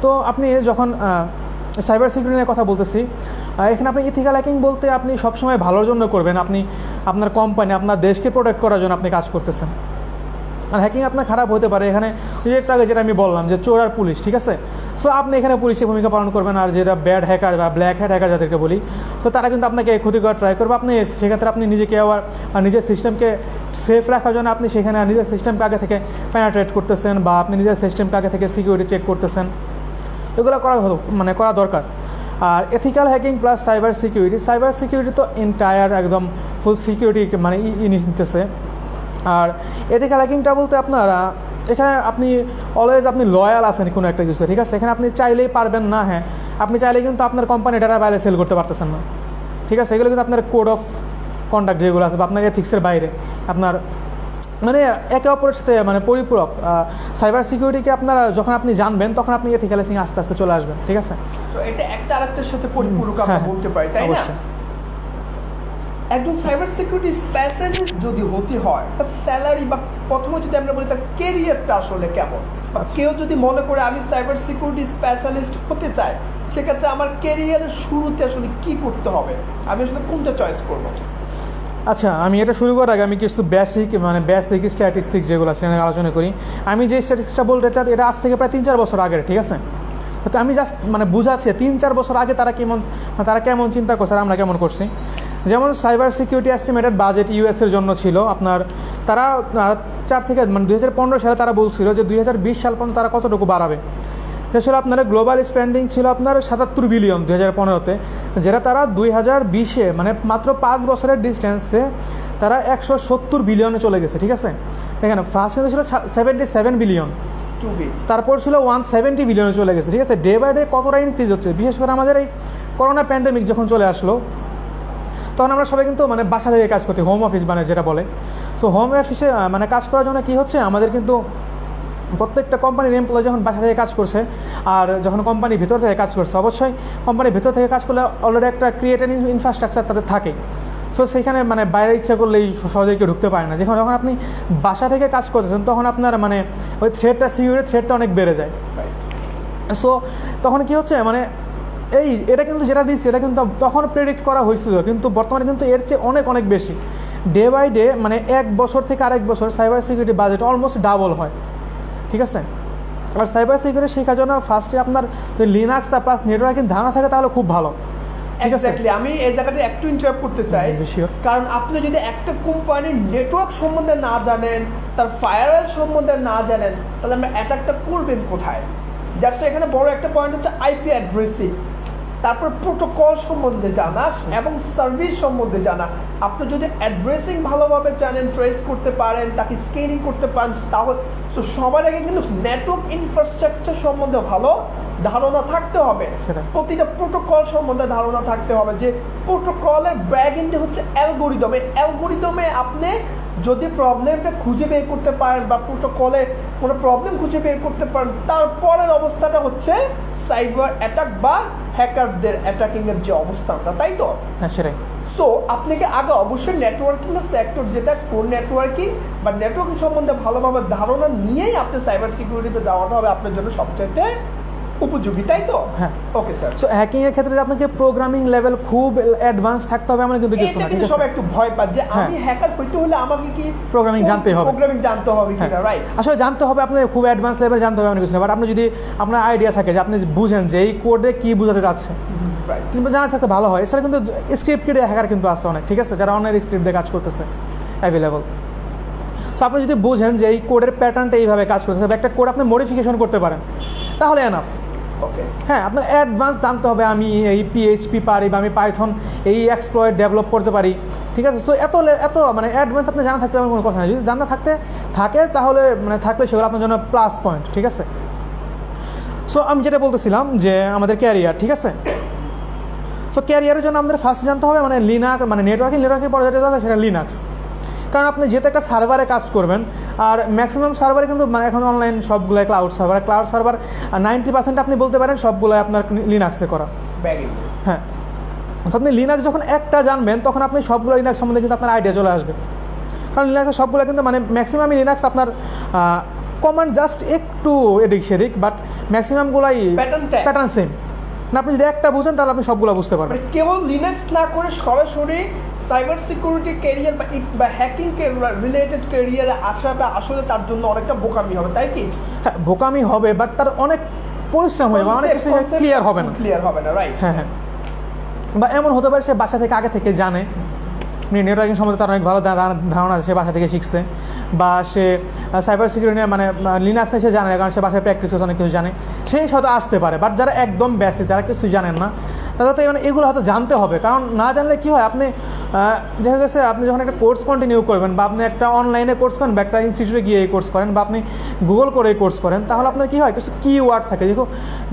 তো আপনি যখন সাইবার সিকিউরিটি নিয়ে কথা বলতেছি, এখানে আপনি ইথিক্যাল হ্যাকিং বলতে আপনি সবসময় ভালোর জন্য করবেন, আপনি আপনার কোম্পানি আপনার দেশকে প্রোটেক্ট করার জন্য আপনি কাজ করতেছেন। আর হ্যাকিং আপনার খারাপ হতে পারে এখানে একটু আগে যেটা আমি বললাম যে চোর আর পুলিশ, ঠিক আছে? সো আপনি এখানে পুলিশের ভূমিকা পালন করবেন, আর যেটা ব্যাড হ্যাকার বা ব্ল্যাক হ্যাকার যাদেরকে বলি, তো তারা কিন্তু আপনাকে ক্ষতি করার ট্রাই করবে। আপনি সেক্ষেত্রে আপনি নিজেকে আবার নিজের সিস্টেমকে সেফ রাখার জন্য আপনি সেখানে নিজের সিস্টেমকে আগে থেকে পেনিট্রেট করতেছেন বা আপনি নিজের সিস্টেমকে আগে থেকে সিকিউরিটি চেক করতেছেন, এগুলো করা দরকার। আর ethical hacking plus cyber security তো এন্টায়ার একদম ফুল সিকিউরিটি মানে নিতেছে। আর এথিক্যাল হ্যাকিংটা বলতে আপনার এখানে আপনি অলওয়েজ আপনি লয়াল আছেন কোনো একটা কিছু, ঠিক আছে? এখানে আপনি চাইলেই পারবেন না, হ্যাঁ আপনি চাইলে কিন্তু আপনার কোম্পানি ডাটা বাইরে সেল করতে পারতেছেন না, ঠিক আছে? এগুলো কিন্তু আপনার কোড অফ কন্ডাক্ট যেগুলো আছে বা আপনার এথিক্সের বাইরে আপনার মানে একে অপরের সাথে মানে পরিপূরক। সাইবার সিকিউরিটিকে আপনারা যখন আপনি জানবেন তখন আপনি এথিক্যাল হ্যাকিং আস্তে আস্তে চলে আসবেন, ঠিক আছে? তো এটা একটা আরেকটার সাথে পরিপূরক আমরা বলতে পারি, তাই না? একজন সাইবার সিকিউরিটি স্পেশালিস্ট যদি হতে হয় তার স্যালারি বা প্রথমে যদি আমরা বলি তার কেরিয়ারটা আসলে কেমন, কেউ যদি মনে করে আমি সাইবার সিকিউরিটি স্পেশালিস্ট হতে চাই সেক্ষেত্রে আমার কেরিয়ারের শুরুতে আসলে কি করতে হবে, আমি আসলে কোনটা চয়েস করবো? আচ্ছা, আমি এটা শুরু করার আগে আমি কিছু বেসিক স্ট্যাটিস্টিক্স যেগুলো আছে সেখানে আলোচনা করি। আমি যে স্ট্যাটিস্টিক্সটা বলতে এটা আজ থেকে প্রায় 3-4 বছর আগের, ঠিক আছে? তো আমি জাস্ট মানে বুঝাচ্ছি 3-4 বছর আগে তারা কেমন চিন্তা করছে আর আমরা কেমন করছি। যেমন সাইবার সিকিউরিটি এস্টিমেটেড বাজেট ইউএসের জন্য ছিল আপনার, তারা 4 থেকে মানে 2015 সালে তারা বলছিল যে 2020 সাল পর্যন্ত তারা কতটুকু বাড়াবে। সেটা ছিল আপনার গ্লোবাল স্পেন্ডিং ছিল আপনার 77 বিলিয়ন 2015-তে, যেটা তারা 2020-এ মানে মাত্র 5 বছরের ডিস্টেন্সে তারা 170 বিলিয়নে চলে গেছে, ঠিক আছে? দেখেন ফার্স্ট ছিল 77 বিলিয়ন, তারপর ছিল 170 বিলিয়নে চলে গেছে, ঠিক আছে? ডে বাই ডে কতটা ইনক্রিজ হচ্ছে। বিশেষ করে আমাদের এই করোনা প্যান্ডেমিক যখন চলে আসলো তখন আমরা সবাই কিন্তু মানে বাসা থেকে কাজ করতে, হোম অফিস মানে যেটা বলে। সো হোম অফিসে মানে কাজ করার জন্য কী হচ্ছে, আমাদের কিন্তু প্রত্যেকটা কোম্পানির এমপ্লয়ি যখন বাসা থেকে কাজ করছে আর যখন কোম্পানির ভিতর থেকে কাজ করছে, অবশ্যই কোম্পানির ভিতর থেকে কাজ করলে অলরেডি একটা ক্রিয়েটেড ইনফ্রাস্ট্রাকচার তাদের থাকে। সো সেখানে মানে বাইরে ইচ্ছা করলেই সহজে কেউ ঢুকতে পারে না। যখন আপনি বাসা থেকে কাজ করতেছেন তখন আপনার মানে ওই সিকিউরিটি থ্রেটটা অনেক বেড়ে যায়। সো তখন কি হচ্ছে মানে এটা কিন্তু যেটা দিচ্ছি এটা কিন্তু তখন প্রেডিক্ট করা হয়েছিল, কিন্তু বর্তমানে কিন্তু এর চেয়ে অনেক বেশি। ডে বাই ডে মানে 1 বছর থেকে আরেক বছর cyber security budget almost double হয়, ঠিক আছে? আর সাইবার সিকিউরিটি শেখার জন্য ফার্স্টে আপনার লিনাক্স আর প্লাস নেটওয়ার্কিং ধারণা থাকে তাহলে খুব ভালো। এক্স্যাক্টলি, আমি এই জায়গাতে একটু ইন্টারাপ্ট করতে চাই, কারণ আপনি যদি একটা কোম্পানির নেটওয়ার্ক সম্বন্ধে না জানেন, তার ফায়ারওয়াল সম্বন্ধে না জানেন, তাহলে আমরা অ্যাটাকটা করবেন কোথায়? দ্যাটস এখানে বড় একটা পয়েন্ট হচ্ছে আইপি অ্যাড্রেসিং, তারপর প্রোটোকল সম্বন্ধে জানা এবং সার্ভিস সম্বন্ধে জানা। আপনি যদি অ্যাড্রেসিং ভালোভাবে জানেন, ট্রেস করতে পারেন, তাকে স্ক্যানিং করতে পারেন, তাহলে সবার আগে কিন্তু নেটওয়ার্ক ইনফ্রাস্ট্রাকচার সম্বন্ধে ভালো ধারণা থাকতে হবে, প্রতিটা প্রোটোকল সম্বন্ধে ধারণা থাকতে হবে, যে প্রোটোকলের ব্যাকএন্ডে হচ্ছে অ্যালগোরিদম। এই অ্যালগোরিদমে আপনি যদি প্রবলেমটা খুঁজে বের করতে পারেন বা প্রোটোকলে কোনো প্রবলেম খুঁজে বের করতে পারেন, তারপরের অবস্থাটা হচ্ছে সাইবার অ্যাটাক বা হ্যাকারদের অ্যাটাকিংয়ের যে অবস্থানটা, তাই তো? হ্যাঁ, সেটাই। সো আপনাকে আগে অবশ্যই নেটওয়ার্কিংয়ের সেক্টর, যেটা কোর নেটওয়ার্কিং বা নেটওয়ার্কিং সম্বন্ধে ভালোভাবে ধারণা নিয়েই আপনি সাইবার সিকিউরিটিতে যাওয়াটা হবে আপনার জন্য সবচেয়ে উপযোগী, তাই তো? হ্যাঁ, ওকে স্যার। সো হ্যাকিং এর ক্ষেত্রে আপনাকে প্রোগ্রামিং লেভেল খুব অ্যাডভান্স থাকতে হবে এমন কিন্তু কিছু না, ঠিক আছে? সবাই একটু ভয় পায় যে আমি হ্যাকার হইতে হলে আমাকে কি প্রোগ্রামিং জানতে হবে, প্রোগ্রামিং জানতে হবে কিনা, রাইট? আসলে জানতে হবে, আপনি খুব অ্যাডভান্স লেভেল জানতে হবে এমন কিছু না, বাট আপনি যদি আপনার আইডিয়া থাকে যে আপনি বুঝেন যে এই কোডে কি বোঝাতে যাচ্ছে, কিন্তু জানা থাকতে ভালো হয়। এছাড়া কিন্তু স্ক্রিপ্টেড হ্যাকার কিন্তু আছে অনেক, ঠিক আছে, যারা অনলাইন স্ক্রিপ্ট দিয়ে কাজ করতেছে অ্যাভেলেবল। সো আপনি যদি বুঝেন যে এই কোডের প্যাটার্নটা এইভাবে কাজ করতেছে, একটা কোড আপনি মডিফিকেশন করতে পারেন, তাহলে এনাফ। হ্যাঁ, আপনার অ্যাডভান্স জানতে হবে, আমি এই পিএইচপি পারি বা আমি পাইথন এই এক্সপ্লয়েট ডেভেলপ করতে পারি, ঠিক আছে? সো এত মানে অ্যাডভান্স আপনি জানা থাকতে হবে কোনো কথা নেই। যদি জানা থাকে তাহলে মানে থাকলে সেগুলো আপনার জন্য প্লাস পয়েন্ট, ঠিক আছে? সো আমি যেটা বলতেছিলাম যে আমাদের ক্যারিয়ার, ঠিক আছে? সো ক্যারিয়ারের জন্য আমাদের ফার্স্ট জানতে হবে মানে লিনাক্স, মানে নেটওয়ার্কিং পরে যেটা দরকার সেটা লিনাক্স। কারণ আপনি যেহেতু একটা সার্ভারে কাজ করবেন, আর ম্যাক্সিমাম সার্ভারে কিন্তু মানে এখন অনলাইন সবগুলোই ক্লাউড সার্ভার 90% আপনি বলতে পারেন সবগুলোই আপনার লিনাক্সে করা। হ্যাঁ, আপনি লিনাক্স যখন একটা জানবেন তখন আপনি সবগুলো লিনাক্স সম্বন্ধে কিন্তু আপনার আইডিয়া চলে আসবে, কারণ লিনাক্সের সবগুলো কিন্তু মানে ম্যাক্সিমামই লিনাক্স আপনার কমান্ড জাস্ট একটু এদিক সেদিক, বাট ম্যাক্সিমামগুলাই প্যাটার্ন সেম। আপনি যদি একটা বুঝেন তাহলে আপনি সবগুলো বুঝতে পারবেন। কেবল লিনাক্স না করে সরাসরি সাইবার সিকিউরিটি ক্যারিয়ার বা হ্যাকিং রিলেটেড ক্যারিয়ারে আসাটা আসলে তার জন্য অনেকটা বোকামি হবে, তাই কি? হ্যাঁ, বোকামি হবে, বাট তার অনেক পরিশ্রম হবে, অনেক কিছু ক্লিয়ার হবে না, রাইট? হ্যাঁ, বা এমন হতে পারে সে বাসা থেকে আগে থেকে জানে, নেটওয়ার্কিং সম্বন্ধে তার অনেক ভালো ধারণা আছে, সে বাসা থেকে শিখছে, বা সে সাইবার সিকিউরিটি মানে লিনাক্সে সে জানে, কারণ সে বাসায় প্র্যাকটিস করছে, অনেক কিছু জানে, সেই হয়তো আসতে পারে। বাট যারা একদম বেসিক, যারা কিছু জানেন না, তাদের তো মানে এগুলো হয়তো জানতে হবে, কারণ না জানলে কী হয়, আপনি দেখা গেছে আপনি যখন একটা কোর্স কন্টিনিউ করবেন, বা আপনি একটা অনলাইনে কোর্স করেন, বা একটা ইনস্টিটিউটে গিয়ে এই কোর্স করেন, বা আপনি গুগল করে এই কোর্স করেন, তাহলে আপনার কী হয়, কিছু কিওয়ার্ড থাকে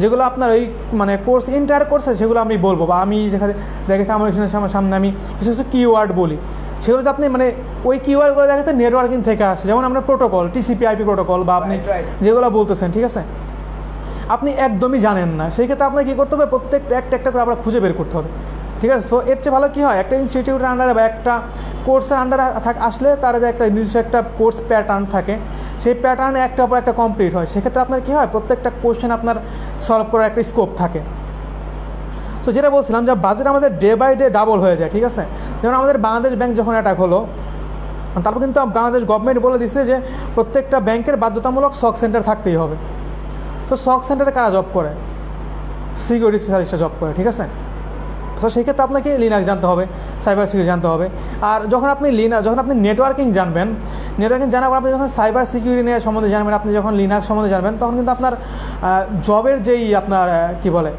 যেগুলো আপনার ওই মানে কোর্স ইন্টার কোর্সে সেগুলো আমি বলবো, বা আমি যেখানে দেখা গেছে আমার সামনে আমি কিছু কিওয়ার্ড বলি, সেগুলো আপনি মানে ওই কিওয়ার্ডগুলো দেখা যাচ্ছে নেটওয়ার্কিং থেকে আসে, যেমন আমরা প্রোটোকল, TCP/IP প্রোটোকল, বা আপনি যেগুলো বলতেছেন, ঠিক আছে, আপনি একদমই জানেন না, সেই ক্ষেত্রে আপনাকে কী করতে হবে, প্রত্যেকটা একটা করে আপনার খুঁজে বের করতে হবে, ঠিক আছে? সো এর চেয়ে ভালো কী হয়, একটা ইনস্টিটিউটের আন্ডারে বা একটা কোর্সের আন্ডারে আসলে তার একটা নির্দিষ্ট একটা কোর্স প্যাটার্ন থাকে, সেই প্যাটার্নে একটা পর একটা কমপ্লিট হয়, সেক্ষেত্রে আপনার কী হয়, প্রত্যেকটা কোশ্চেন আপনার সলভ করার একটা স্কোপ থাকে। তো যেটা বলছিলাম যে বাজেট আমাদের ডে বাই ডে ডাবল হয়ে যায়, ঠিক আছে? যেমন আমাদের বাংলাদেশ ব্যাংক যখন অ্যাটাক হলো, তারপর কিন্তু বাংলাদেশ গভর্নমেন্ট বলে দিচ্ছে যে প্রত্যেকটা ব্যাংকের বাধ্যতামূলক সক সেন্টার থাকতেই হবে। তো সক সেন্টারে কারা জব করে? সিকিউরিটি স্পেশালিস্টরা জব করে, ঠিক আছে? তো সেই ক্ষেত্রে আপনাকে লিনাক্স জানতে হবে, সাইবার সিকিউরিটি জানতে হবে। আর যখন আপনি নেটওয়ার্কিং জানবেন, নেটওয়ার্কিং জানার পর আপনি যখন সাইবার সিকিউরিটি নিয়ে সম্বন্ধে জানবেন, আপনি যখন লিনাক্স সম্বন্ধে জানবেন, তখন কিন্তু আপনার জবের যেই আপনার কী বলে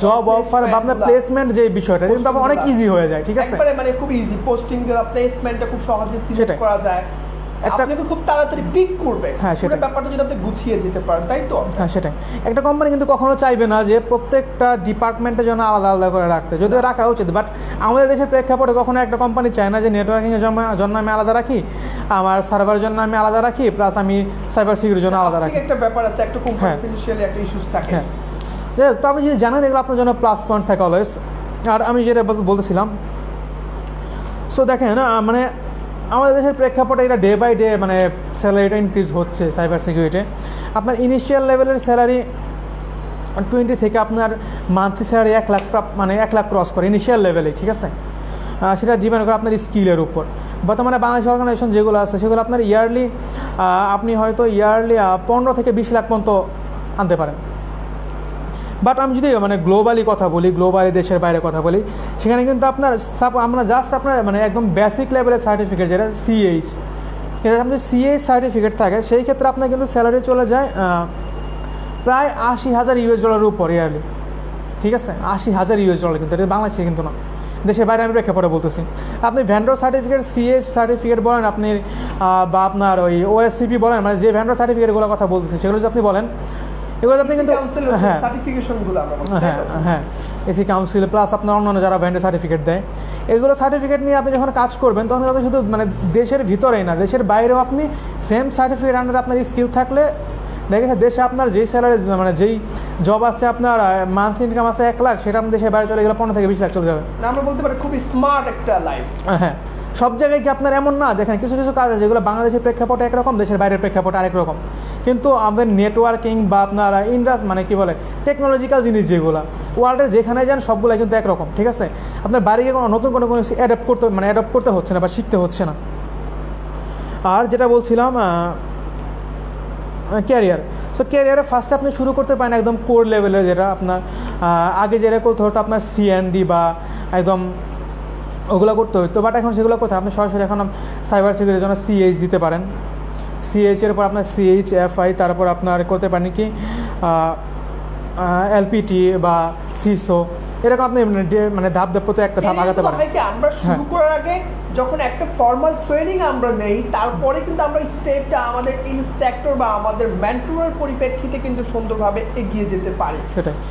জব অফার বা আপনার প্লেসমেন্ট যে বিষয়টা, কিন্তু আপনার অনেক ইজি হয়ে যায়, ঠিক আছে? মানে খুব ইজি, পোস্টিং প্লেসমেন্টটা খুব সহজে সিলেক্ট করা যায়, আপনাকে খুব তাড়াতাড়ি পিক করবে। হ্যাঁ, সেটা ব্যাপারটা যদি আপনি গুছিয়ে যেতে পারেন, তাই তো? হ্যাঁ, সেটাই। একটা কোম্পানি কিন্তু কখনো চাইবে না যে প্রত্যেকটা ডিপার্টমেন্টের জন্য আলাদা আলাদা করে রাখতে, যদিও রাখা উচিত, বাট আমাদের দেশের প্রেক্ষাপটে কখনো একটা কোম্পানি চায় না যে নেটওয়ার্কিংয়ের জন্য আমি আলাদা রাখি, আমার সার্ভারের জন্য আমি আলাদা রাখি, প্লাস আমি সাইবার সিকিউরিটির জন্য আলাদা রাখি। একটা ব্যাপার আছে, একটা কনফিডেন্সিয়ালি একটা ইস্যুস থাকে। হ্যাঁ, তো আপনি যদি জানেন এগুলো আপনার জন্য প্লাস পয়েন্ট থাকে অলওয়েজ। আর আমি যেটা বলতেছিলাম, সো দেখেন মানে আমাদের দেশের প্রেক্ষাপটে এটা ডে বাই ডে মানে স্যালারিটা ইনক্রিজ হচ্ছে সাইবার সিকিউরিটি। আপনার ইনিশিয়াল লেভেলের স্যালারি 20 থেকে আপনার মান্থলি স্যালারি 1 লাখ মানে 1 লাখ ক্রস করে ইনিশিয়াল লেভেলে, ঠিক আছে? সেটা ডিপেন্ড করে আপনার স্কিলের উপর। বর্তমানে বাংলাদেশ অর্গানাইজেশন যেগুলো আছে সেগুলো আপনার ইয়ারলি আপনি হয়তো ইয়ারলি 15 থেকে 20 লাখ পর্যন্ত আনতে পারেন। বাট আমি যদি মানে গ্লোবালি কথা বলি, গ্লোবালি দেশের বাইরে কথা বলি, সেখানে কিন্তু আপনার আমরা জাস্ট আপনার মানে একদম বেসিক লেভেলের সার্টিফিকেট যেটা সিএইচ, ঠিক আছে, আপনার সিএইচ সার্টিফিকেট থাকে, সেই ক্ষেত্রে আপনার কিন্তু স্যালারি চলে যায় প্রায় $80,000 উপর ইয়ারলি, ঠিক আছে, $80,000 কিন্তু, এটা বাংলাদেশে কিন্তু না, দেশের বাইরে আমি প্রেক্ষাপটে বলতেছি। আপনি ভেন্ডর সার্টিফিকেট, সিএইচ সার্টিফিকেট বলেন আপনি, বা আপনার ওই ওএসসিপি বলেন, মানে যে ভেন্ডর সার্টিফিকেটগুলোর কথা বলতেছি সেগুলো যদি আপনি বলেন, এগুলো আপনি কিন্তু হ্যাঁ এসি কাউন্সিল প্লাস আপনার অন্যান্য যারা ভেন্ডর সার্টিফিকেট দেয়, এগুলো সার্টিফিকেট নিয়ে আপনি যখন কাজ করবেন তখন আপনি শুধু মানে দেশের ভিতরেই না, দেশের বাইরেও আপনি সেম সার্টিফিকেট আন্ডারে আপনার স্কিল থাকলে দেখেছে দেশে আপনার যেই স্যালারি মানে যেই জব আছে আপনার মান্থলি ইনকাম আছে 1 লাখ, সেটা আপনি দেশের বাইরে চলে গেলে 15 থেকে 20 লাখ চলে যাবে। আমরা বলতে পারি খুব স্মার্ট একটা লাইফ। হ্যাঁ, সব জায়গায় কি আপনার এমন না, দেখেন কিছু কিছু কাজ আছে যেগুলো বাংলাদেশের প্রেক্ষাপটে একরকম, দেশের বাইরের প্রেক্ষাপটে আরেক রকম, কিন্তু আমাদের নেটওয়ার্কিং বা আপনার মানে কি বলে টেকনোলজিক্যাল জিনিস যেগুলো ওয়ার্ল্ডের যেখানে যান সবগুলো কিন্তু একরকম, ঠিক আছে, আপনার বাড়িকে কোনো নতুন কোনো অ্যাডাপ্ট করতে হচ্ছে না বা শিখতে হচ্ছে না। আর যেটা বলছিলাম ক্যারিয়ার, সো ক্যারিয়ারে ফার্স্টে আপনি শুরু করতে পারেন একদম কোর লেভেলের, যেটা আপনার আগে যেটা করতে হতো আপনার সিএনডি বা একদম ওগুলো করতে হতো, বাট এখন সেগুলো করতে আপনি সরাসরি এখন সাইবার সিকিউরিটির জন্য সিএইচ দিতে পারেন, সিএইচের পর আপনার সিএইচ এফআই, তারপর আপনার করতে পারেন কি এলপিটি বা সিসো, এরকম আপনি মানে ধাপ প্রতি একটা ধাপ আগাতে পারেন। আমরা শুরু করার আগে যখন একটা ফর্মাল ট্রেনিং আমরা নেই, তারপরে কিন্তু আমরা স্টেপটা আমাদের ইনস্ট্রাক্টর বা আমাদের মেন্টরের পরিপ্রেক্ষিতে কিন্তু সুন্দরভাবে এগিয়ে যেতে পারি।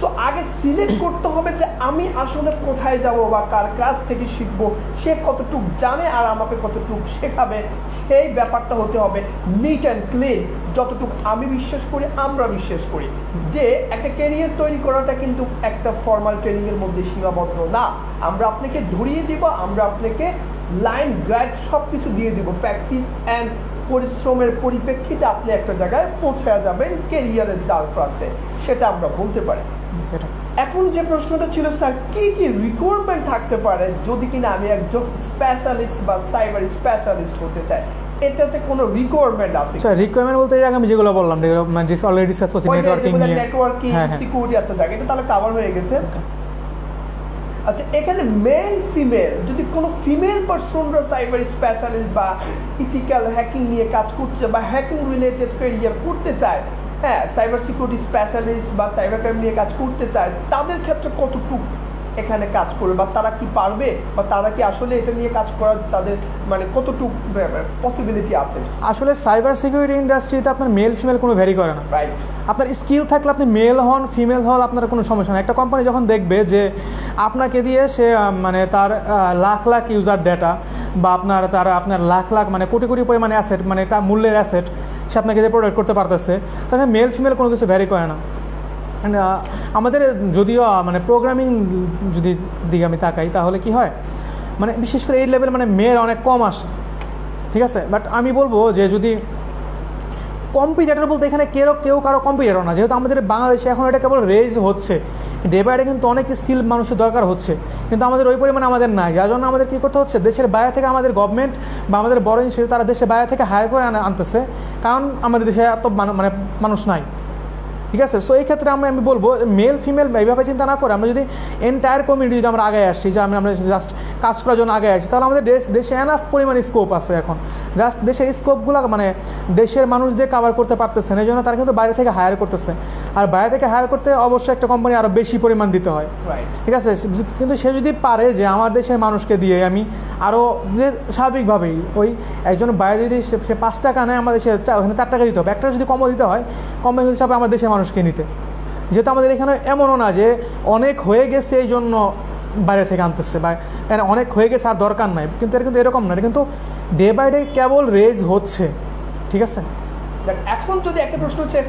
সো আগে সিলেক্ট করতে হবে যে আমি আসলে কোথায় যাব বা কার কাছ থেকে শিখবো, সে কতটুকু জানে আর আমাকে কতটুকু শেখাবে, সেই ব্যাপারটা হতে হবে নিট অ্যান্ড ক্লিন। যতটুকু আমি বিশ্বাস করি, আমরা বিশ্বাস করি যে একটা ক্যারিয়ার তৈরি করাটা কিন্তু একটা ফর্মাল ট্রেনিংয়ের মধ্যে সীমাবদ্ধ না। আমরা আপনাকে ধরিয়ে দিব, আমরা আপনাকে লাইন গাইড সব কিছু দিয়ে দিব, প্র্যাকটিস অ্যান্ড পরিশ্রমের পরিপ্রেক্ষিতে আপনি একটা জায়গায় পৌঁছে যাবেন ক্যারিয়ারের দ্বার প্রান্তে, সেটা আমরা বলতে পারি। এখন যে প্রশ্নটা ছিল স্যার, কি কি রিকোয়ারমেন্ট থাকতে পারে যদি কিনা আমি একজন স্পেশালিস্ট বা সাইবার স্পেশালিস্ট হতে চাই, এটাতে কোনো রিকোয়ারমেন্ট আছে? স্যার রিকোয়ারমেন্ট বলতে আমি যেগুলো বললাম অলরেডি ডিসকাস করছি, নেটওয়ার্কিং, সিকিউরিটি, আচ্ছা যাক এটা তাহলে কভার হয়ে গেছে। আচ্ছা, এখানে মেল ফিমেল যদি কোনো ফিমেল পারসনরা সাইবার স্পেশালিস্ট বা ইথিক্যাল হ্যাকিং নিয়ে কাজ করতে বা হ্যাকিং রিলেটেড ক্যারিয়ার করতে চায়, হ্যাঁ, সাইবার সিকিউরিটি স্পেশালিস্ট বা সাইবার ক্রাইম নিয়ে কাজ করতে চায়, তাদের ক্ষেত্রে কতটুকু এখানে কাজ করবে বা তারা কি পারবে বা তারা কি আসলে এটা নিয়ে কাজ করার তাদের মানে কতটুকু পসিবিলিটি আছে? আসলে সাইবার সিকিউরিটি ইন্ডাস্ট্রিতে আপনার মেল ফিমেল কোনো ভ্যারি করে না, রাইট। আপনার স্কিল থাকলে আপনি মেল হন ফিমেল হন আপনার কোনো সমস্যা নেই। একটা কোম্পানি যখন দেখবে যে আপনাকে দিয়ে সে মানে তার লাখ লাখ ইউজার ডেটা বা আপনার লাখ লাখ মানে কোটি কোটি পরিমাণে অ্যাসেট, মানে তার মূল্যের অ্যাসেট সে আপনাকে দিয়ে প্রোভাইড করতে পারতেছে, তাহলে মেল ফিমেল কোনো কিছু ভ্যারি করে না। আমাদের যদিও মানে প্রোগ্রামিং যদি দিকে আমি তাকাই তাহলে কি হয়, মানে বিশেষ করে এই লেভেল মানে মেয়ের অনেক কম আসে, ঠিক আছে, বাট আমি বলবো যে যদি কম্পিটিটর বলতে এখানে কেউ কারো কম্পিটিটর না, যেহেতু আমাদের বাংলাদেশে এখন এটা কেবল রেজ হচ্ছে, ডে বাই ডে কিন্তু অনেক স্কিল মানুষের দরকার হচ্ছে, কিন্তু আমাদের ওই পরিমাণে আমাদের নাই, যার জন্য আমাদের কী করতে হচ্ছে, দেশের বাইরে থেকে আমাদের গভর্নমেন্ট বা আমাদের বড় ইনস্টিটিউট তারা দেশের বাইরে থেকে হায়ার করে আনতেছে, কারণ আমাদের দেশে এত মানে মানুষ নাই, ঠিক আছে। সো এই ক্ষেত্রে আমি বলবো মেল ফিমেল এইভাবে চিন্তা না করে আমরা যদি এন্টায়ার কমিউনিটি যদি আমরা আগে আসছি, যে আমরা জাস্ট কাজ করার জন্য আগে আসছি, তাহলে আমাদের দেশে এনাফ পরিমাণ স্কোপ আছে। এখন জাস্ট দেশের স্কোপগুলো মানে দেশের মানুষদের কাভার করতে পারতেছে না, এই জন্য তারা কিন্তু বাইরে থেকে হায়ার করতেছে, আর বাইরে থেকে হায়ার করতে অবশ্যই একটা কোম্পানি আরও বেশি পরিমাণ দিতে হয়, ঠিক আছে। কিন্তু সে যদি পারে যে আমার দেশের মানুষকে দিয়ে আমি আরও যে স্বাভাবিকভাবেই ওই একজন বাইরে যদি সে 5 টাকা নেয়, আমাদের সে ওখানে 4 টাকা দিতে হবে, একটা যদি কমও দিতে হয় কম হিসাবে আমার দেশের মানুষকে নিতে, যেহেতু আমাদের এখানে এমনও না যে অনেক হয়ে গেছে এই জন্য বাইরে থেকে আনতেছে, বা অনেক হয়ে গেছে আর দরকার নাই, কিন্তু এটা কিন্তু এরকম না, এটা কিন্তু ডে বাই ডে কেবল রেজ হচ্ছে, ঠিক আছে। এখন যদি একটা প্রশ্ন হচ্ছে,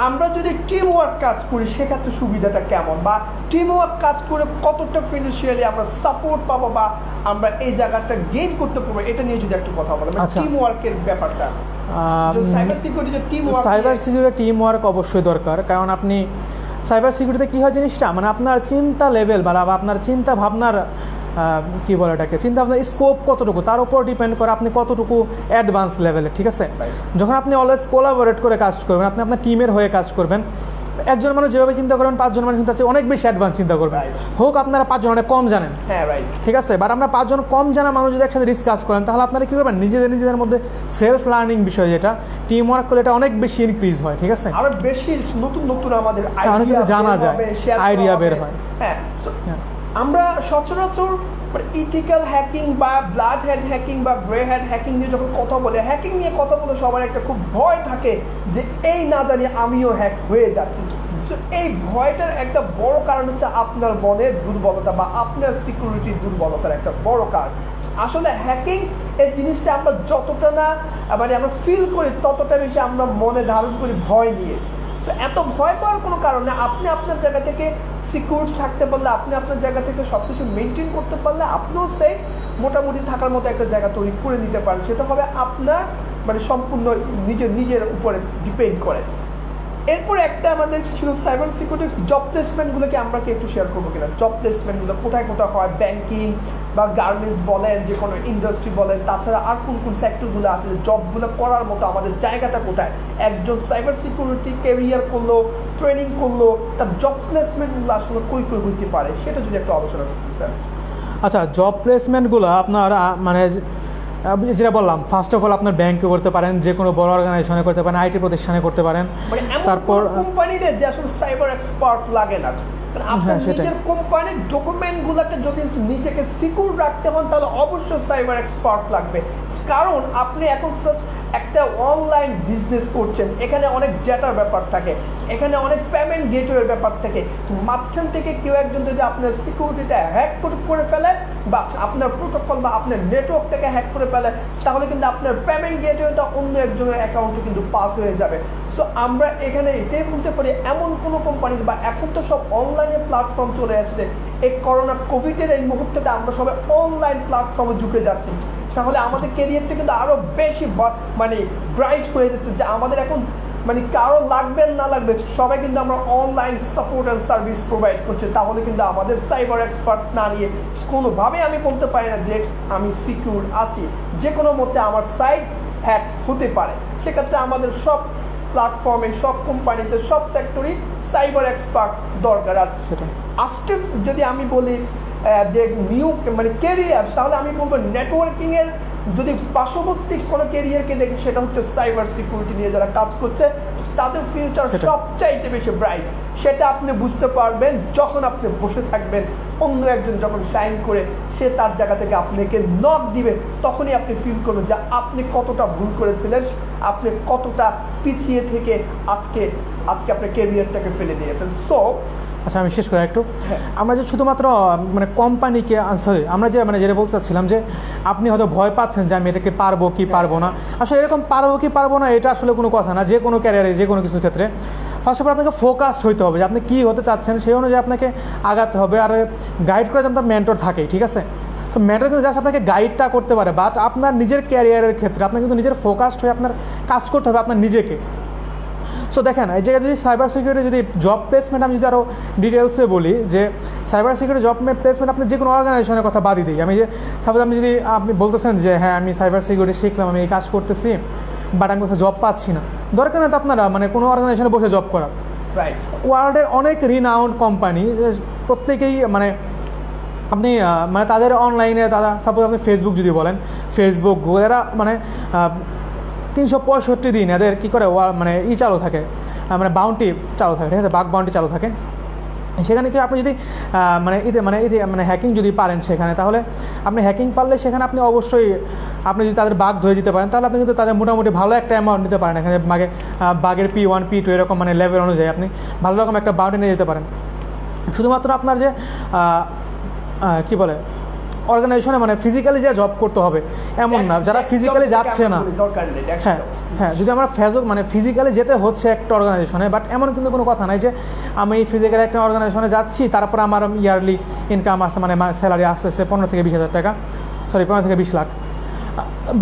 আমরা যদি টিম ওয়ার্ক কাজ করি সেক্ষেত্রে সুবিধাটা কেমন, বা টিম ওয়ার্ক কাজ করে কতটা ফিনান্সিয়ালি আমরা সাপোর্ট পাবো বা আমরা এই জায়গাটা গেইন করতে পারবো, এটা নিয়ে যদি একটু কথা বলেন, টিম ওয়ার্কের ব্যাপারটা। সাইবার সিকিউরিটি টিম ওয়ার্ক অবশ্যই দরকার, কারণ আপনি সাইবার সিকিউরিটিতে কী হয় জিনিসটা, মানে আপনার চিন্তা লেভেল বা আপনার চিন্তা ভাবনার কী বলে এটাকে চিন্তা ভাবনা স্কোপ কতটুকু তার উপর ডিপেন্ড করে আপনি কতটুকু অ্যাডভান্স লেভেলে, ঠিক আছে? যখন আপনি অলওয়েজ কোলাবোরেট করে কাজ করবেন, আপনি আপনার টিমের হয়ে কাজ করবেন, একজন মানুষ যেভাবে চিন্তা করবেন 5 জন মানুষ কিন্তু আছে অনেক বেশি অ্যাডভান্স চিন্তা করবেন, হোক আপনারা 5 জন অনেক কম জানেন, ঠিক আছে? বাট আমরা 5 জন কম জানা মানুষ যদি একসাথে ডিসকাস করেন তাহলে আপনারা কী করবেন, নিজেদের মধ্যে সেলফ লার্নিং বিষয় যেটা টিম ওয়ার্ক করলে এটা অনেক বেশি ইনক্রিজ হয়, ঠিক আছে? আরো বেশি নতুন আমাদের অনেক কিছু জানা যায়, আইডিয়া বের হয়। হ্যাঁ, আমরা সচরাচর ইথিক্যাল হ্যাকিং বা ব্লাড হেড হ্যাকিং বা গ্রে হেড হ্যাকিং নিয়ে যখন কথা বলে, হ্যাকিং নিয়ে কথা বলে সবার একটা খুব ভয় থাকে যে এই না জানি আমিও হ্যাক হয়ে যাচ্ছি। সো এই ভয়টার একটা বড় কারণ হচ্ছে আপনার মনের দুর্বলতা বা আপনার সিকিউরিটির দুর্বলতার একটা বড় কারণ। আসলে হ্যাকিং এই জিনিসটা আমরা যতটা না মানে আমরা ফিল করি ততটা বেশি আমরা মনে ধারণ করি ভয় নিয়ে। সো এত ভয় পাওয়ার কোনো কারণ নেই। আপনি আপনার জায়গা থেকে সিকিউর থাকতে পারলে, আপনি আপনার জায়গা থেকে সব কিছু মেনটেন করতে পারলে আপনিও সেফ মোটামুটি থাকার মতো একটা জায়গা তৈরি করে নিতে পারেন। সেটা হবে আপনার মানে সম্পূর্ণ নিজের উপরে ডিপেন্ড করে। এরপরে একটা আমাদের ছিল সাইবার সিকিউরিটি জব প্লেসমেন্টগুলোকে আমরা কি একটু শেয়ার করবো কিনা? জব প্লেসমেন্টগুলো কোথায় হয়, ব্যাংকিং বা গার্মেন্টস বলেন, যে কোনো ইন্ডাস্ট্রি বলেন, তাছাড়া আর কোন সেক্টরগুলো আছে জবগুলো করার মতো আমাদের জায়গাটা কোথায়? একজন সাইবার সিকিউরিটি ক্যারিয়ার করলো, ট্রেনিং করলো, তার জব প্লেসমেন্টগুলো আসলে কই হইতে পারে সেটা যদি একটু আলোচনা করতে স্যার। আচ্ছা, জব প্লেসমেন্টগুলো আপনার মানে যেটা বললাম, ফার্স্ট অফ অল আপনার ব্যাংকে করতে পারেন, যে কোনো বড় অর্গানাইজেশনে করতে পারেন, আইটি প্রতিষ্ঠানে করতে পারেন। তারপর কোম্পানিতে যে আসলে সাইবার এক্সপার্ট লাগে না, আপনার নিজের কোম্পানির ডকুমেন্টগুলোকে যদি নিজেকে সিকিউর রাখতে হন তাহলে অবশ্যই সাইবার এক্সপার্ট লাগবে। কারণ আপনি এখন একটা অনলাইন বিজনেস করছেন, এখানে অনেক ডেটার ব্যাপার থাকে, এখানে অনেক পেমেন্ট গেটওয়ের ব্যাপার থাকে। মাঝখান থেকে কেউ একজন যদি আপনার সিকিউরিটিটা হ্যাক করে ফেলে বা আপনার প্রোটোকল বা আপনার নেটওয়ার্কটাকে হ্যাক করে ফেলে তাহলে কিন্তু আপনার পেমেন্ট গেটওয়েটা অন্য একজনের অ্যাকাউন্টে কিন্তু পাস হয়ে যাবে। সো আমরা এখানে এটাই বলতে পারি, এমন কোনো কোম্পানি বা এখন তো সব অনলাইনে প্ল্যাটফর্ম চলে আসছে, এই করোনা কোভিডের এই মুহূর্তে আমরা সবাই অনলাইন প্ল্যাটফর্মে ঢুকে যাচ্ছি, তাহলে আমাদের ক্যারিয়ারটা কিন্তু আরও বেশি মানে ব্রাইট হয়ে যাচ্ছে যে আমাদের এখন মানে কারো লাগবে না লাগবে সবাই কিন্তু আমরা online support and service provide করছি। তাহলে কিন্তু আমাদের সাইবার এক্সপার্ট না নিয়ে কোনোভাবে আমি বলতে পারি না যে আমি সিকিউর আছি, যে কোনো মধ্যে আমার সাইট হ্যাক হতে পারে। সেক্ষেত্রে আমাদের সব প্ল্যাটফর্মে, সব কোম্পানিতে, সব সেক্টরই সাইবার এক্সপার্ট দরকার। আর আজকে যদি আমি বলি যে নিউ মানে ক্যারিয়ার, তাহলে আমি বলবো নেটওয়ার্কিংয়ের যদি পার্শ্ববর্তী কোনো ক্যারিয়ারকে দেখি সেটা হচ্ছে সাইবার সিকিউরিটি নিয়ে যারা কাজ করছে তাদের ফিউচার সবচাইতে বেশি ব্রাইট। সেটা আপনি বুঝতে পারবেন যখন আপনি বসে থাকবেন, অন্য একজন যখন সাইন করে সে তার জায়গা থেকে আপনাকে নক দিবে, তখনই আপনি ফিল করবেন যে আপনি কতটা ভুল করেছিলেন, আপনি কতটা পিছিয়ে থেকে আজকে আপনার ক্যারিয়ারটাকে ফেলে দিয়েছেন। সো আচ্ছা, আমি শেষ করি একটু। আমরা যে শুধুমাত্র মানে কোম্পানিকে সরি আমরা যে মানে যেটা বলতে চাচ্ছিলাম যে আপনি হয়তো ভয় পাচ্ছেন যে আমি এটাকে পারবো কি পারবো না, আসলে এরকম পারবো কি পারবো না এটা আসলে কোনো কথা না। যে কোনো ক্যারিয়ারে, যে কোনো কিছুর ক্ষেত্রে ফার্স্ট অফ অল আপনাকে ফোকাসড হইতে হবে যে আপনি কী হতে চাচ্ছেন, সেই অনুযায়ী আপনাকে আগাতে হবে। আর গাইড করার জন্য মেন্টর থাকেই, ঠিক আছে? সো মেন্টর কিন্তু জাস্ট আপনাকে গাইডটা করতে পারে, বাট আপনার নিজের ক্যারিয়ারের ক্ষেত্রে আপনার কিন্তু নিজের ফোকাসড হয়ে আপনার কাজ করতে হবে আপনার নিজেকে। সো দেখেন, এই জায়গায় যদি সাইবার সিকিউরিটি যদি জব প্লেসমেন্ট আমি যদি আরও ডিটেলসে বলি যে সাইবার সিকিউরিটি জব প্লেসমেন্ট আপনি যে কোনো অর্গানাইজেশনের কথা বাদই দিই। আমি যে সাপোজ আপনি বলতেছেন যে হ্যাঁ আমি সাইবার সিকিউরিটি শিখলাম, আমি এই কাজ করতেছি, বাট আমি কোথাও জব পাচ্ছি না, দরকার না তো আপনারা মানে কোনো অর্গানাইজেশনে বসে জব করা। রাইট, ওয়ার্ল্ডের অনেক রিনাউন্ড কোম্পানি প্রত্যেকেই মানে আপনি মানে তাদের অনলাইনে তারা সাপোজ আপনি ফেসবুক যদি বলেন, ফেসবুক এরা মানে 365 দিন এদের কী করে মানে চালু থাকে, মানে বাউন্টি চালু থাকে, ঠিক আছে? বাগ বাউন্টি চালু থাকে। সেখানে কি আপনি যদি মানে হ্যাকিং যদি পারেন সেখানে, তাহলে আপনি হ্যাকিং পারলে সেখানে আপনি অবশ্যই আপনি যদি তাদের বাগ ধরে দিতে পারেন তাহলে আপনি কিন্তু তাদের মোটামুটি ভালো একটা অ্যামাউন্ট নিতে পারেন। এখানে বাগের P1 P2 এরকম মানে লেভেল অনুযায়ী আপনি ভালো রকম একটা বাউন্টি নিয়ে যেতে পারেন। শুধুমাত্র আপনার যে কী বলে অর্গানাইজেশনে মানে ফিজিক্যালি যা জব করতে হবে এমন না, যারা ফিজিক্যালি যাচ্ছে না, হ্যাঁ যদি আমরা মানে ফিজিক্যালি যেতে হচ্ছে একটা অর্গানাইজেশনে, বাট এমন কিন্তু কোনো কথা নাই যে আমি ফিজিক্যালি একটা অর্গানাইজেশনে যাচ্ছি তারপর আমার ইয়ারলি ইনকাম আসছে মানে স্যালারি আসতেছে 15 থেকে 20 হাজার টাকা, 15 থেকে 20 লাখ।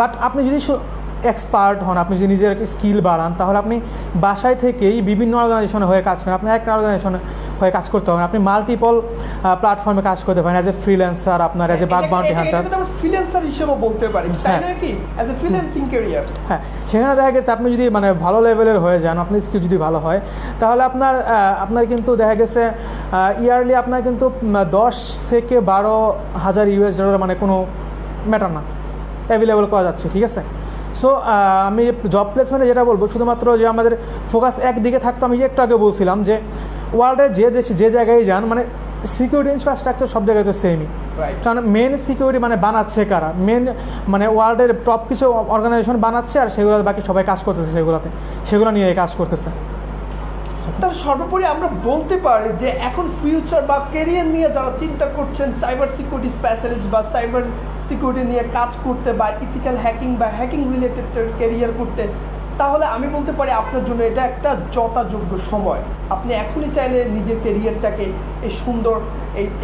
বাট আপনি যদি এক্সপার্ট হন, আপনি যদি নিজের স্কিল বাড়ান, তাহলে আপনি বাসায় থেকেই বিভিন্ন অর্গানাইজেশনে হয়ে কাজ করেন, আপনি একটা অর্গানাইজেশনে হয়ে কাজ করতে হবে, আপনি মাল্টিপল প্ল্যাটফর্মে কাজ করতে পারেন অ্যাজ এ ফ্রিল্যান্সার, আপনার as a bug bounty hunter, freelancer হিসেবে বলতে পারি, তাই না কি, অ্যাজ এ ফ্রিল্যান্সিং ক্যারিয়ার। হ্যাঁ, সেখানে দেখা গেছে আপনি যদি মানে ভালো লেভেলের হয়ে যান, আপনার স্কিল যদি ভালো হয়, তাহলে আপনার কিন্তু দেখা গেছে ইয়ারলি আপনার কিন্তু 10 থেকে 12,000 US$, মানে কোনো ম্যাটার না, অ্যাভেলেবল করা যাচ্ছে। ঠিক আছে, সো আমি জব প্লেসমেন্টে যেটা বলবো, শুধুমাত্র যে আমাদের ফোকাস একদিকে থাকতো, আমি একটু আগে বলছিলাম যে ওয়ার্ল্ডের যে দেশে যে জায়গায় যান, মানে সিকিউরিটি ইনফ্রাস্ট্রাকচার সব জায়গায় তো সেমই, কারণ মেন সিকিউরিটি মানে বানাচ্ছে কারা, মেন মানে ওয়ার্ল্ডের টপ কিছু অর্গানাইজেশন বানাচ্ছে, আর সেগুলো বাকি সবাই কাজ করতেছে, সেগুলো নিয়ে কাজ করতেছে। তার সর্বোপরি আমরা বলতে পারি যে এখন ফিউচার বা ক্যারিয়ার নিয়ে যারা চিন্তা করছেন, সাইবার সিকিউরিটি স্পেশালিস্ট বা সাইবার সিকিউরিটি নিয়ে কাজ করতে বা ইথিক্যাল হ্যাকিং বা হ্যাকিং রিলেটেড ক্যারিয়ার করতে, তাহলে আমি বলতে পারি আপনার জন্য এটা একটা যথাযোগ্য সময়। আপনি এখনই চাইলে নিজের ক্যারিয়ারটাকে এই সুন্দর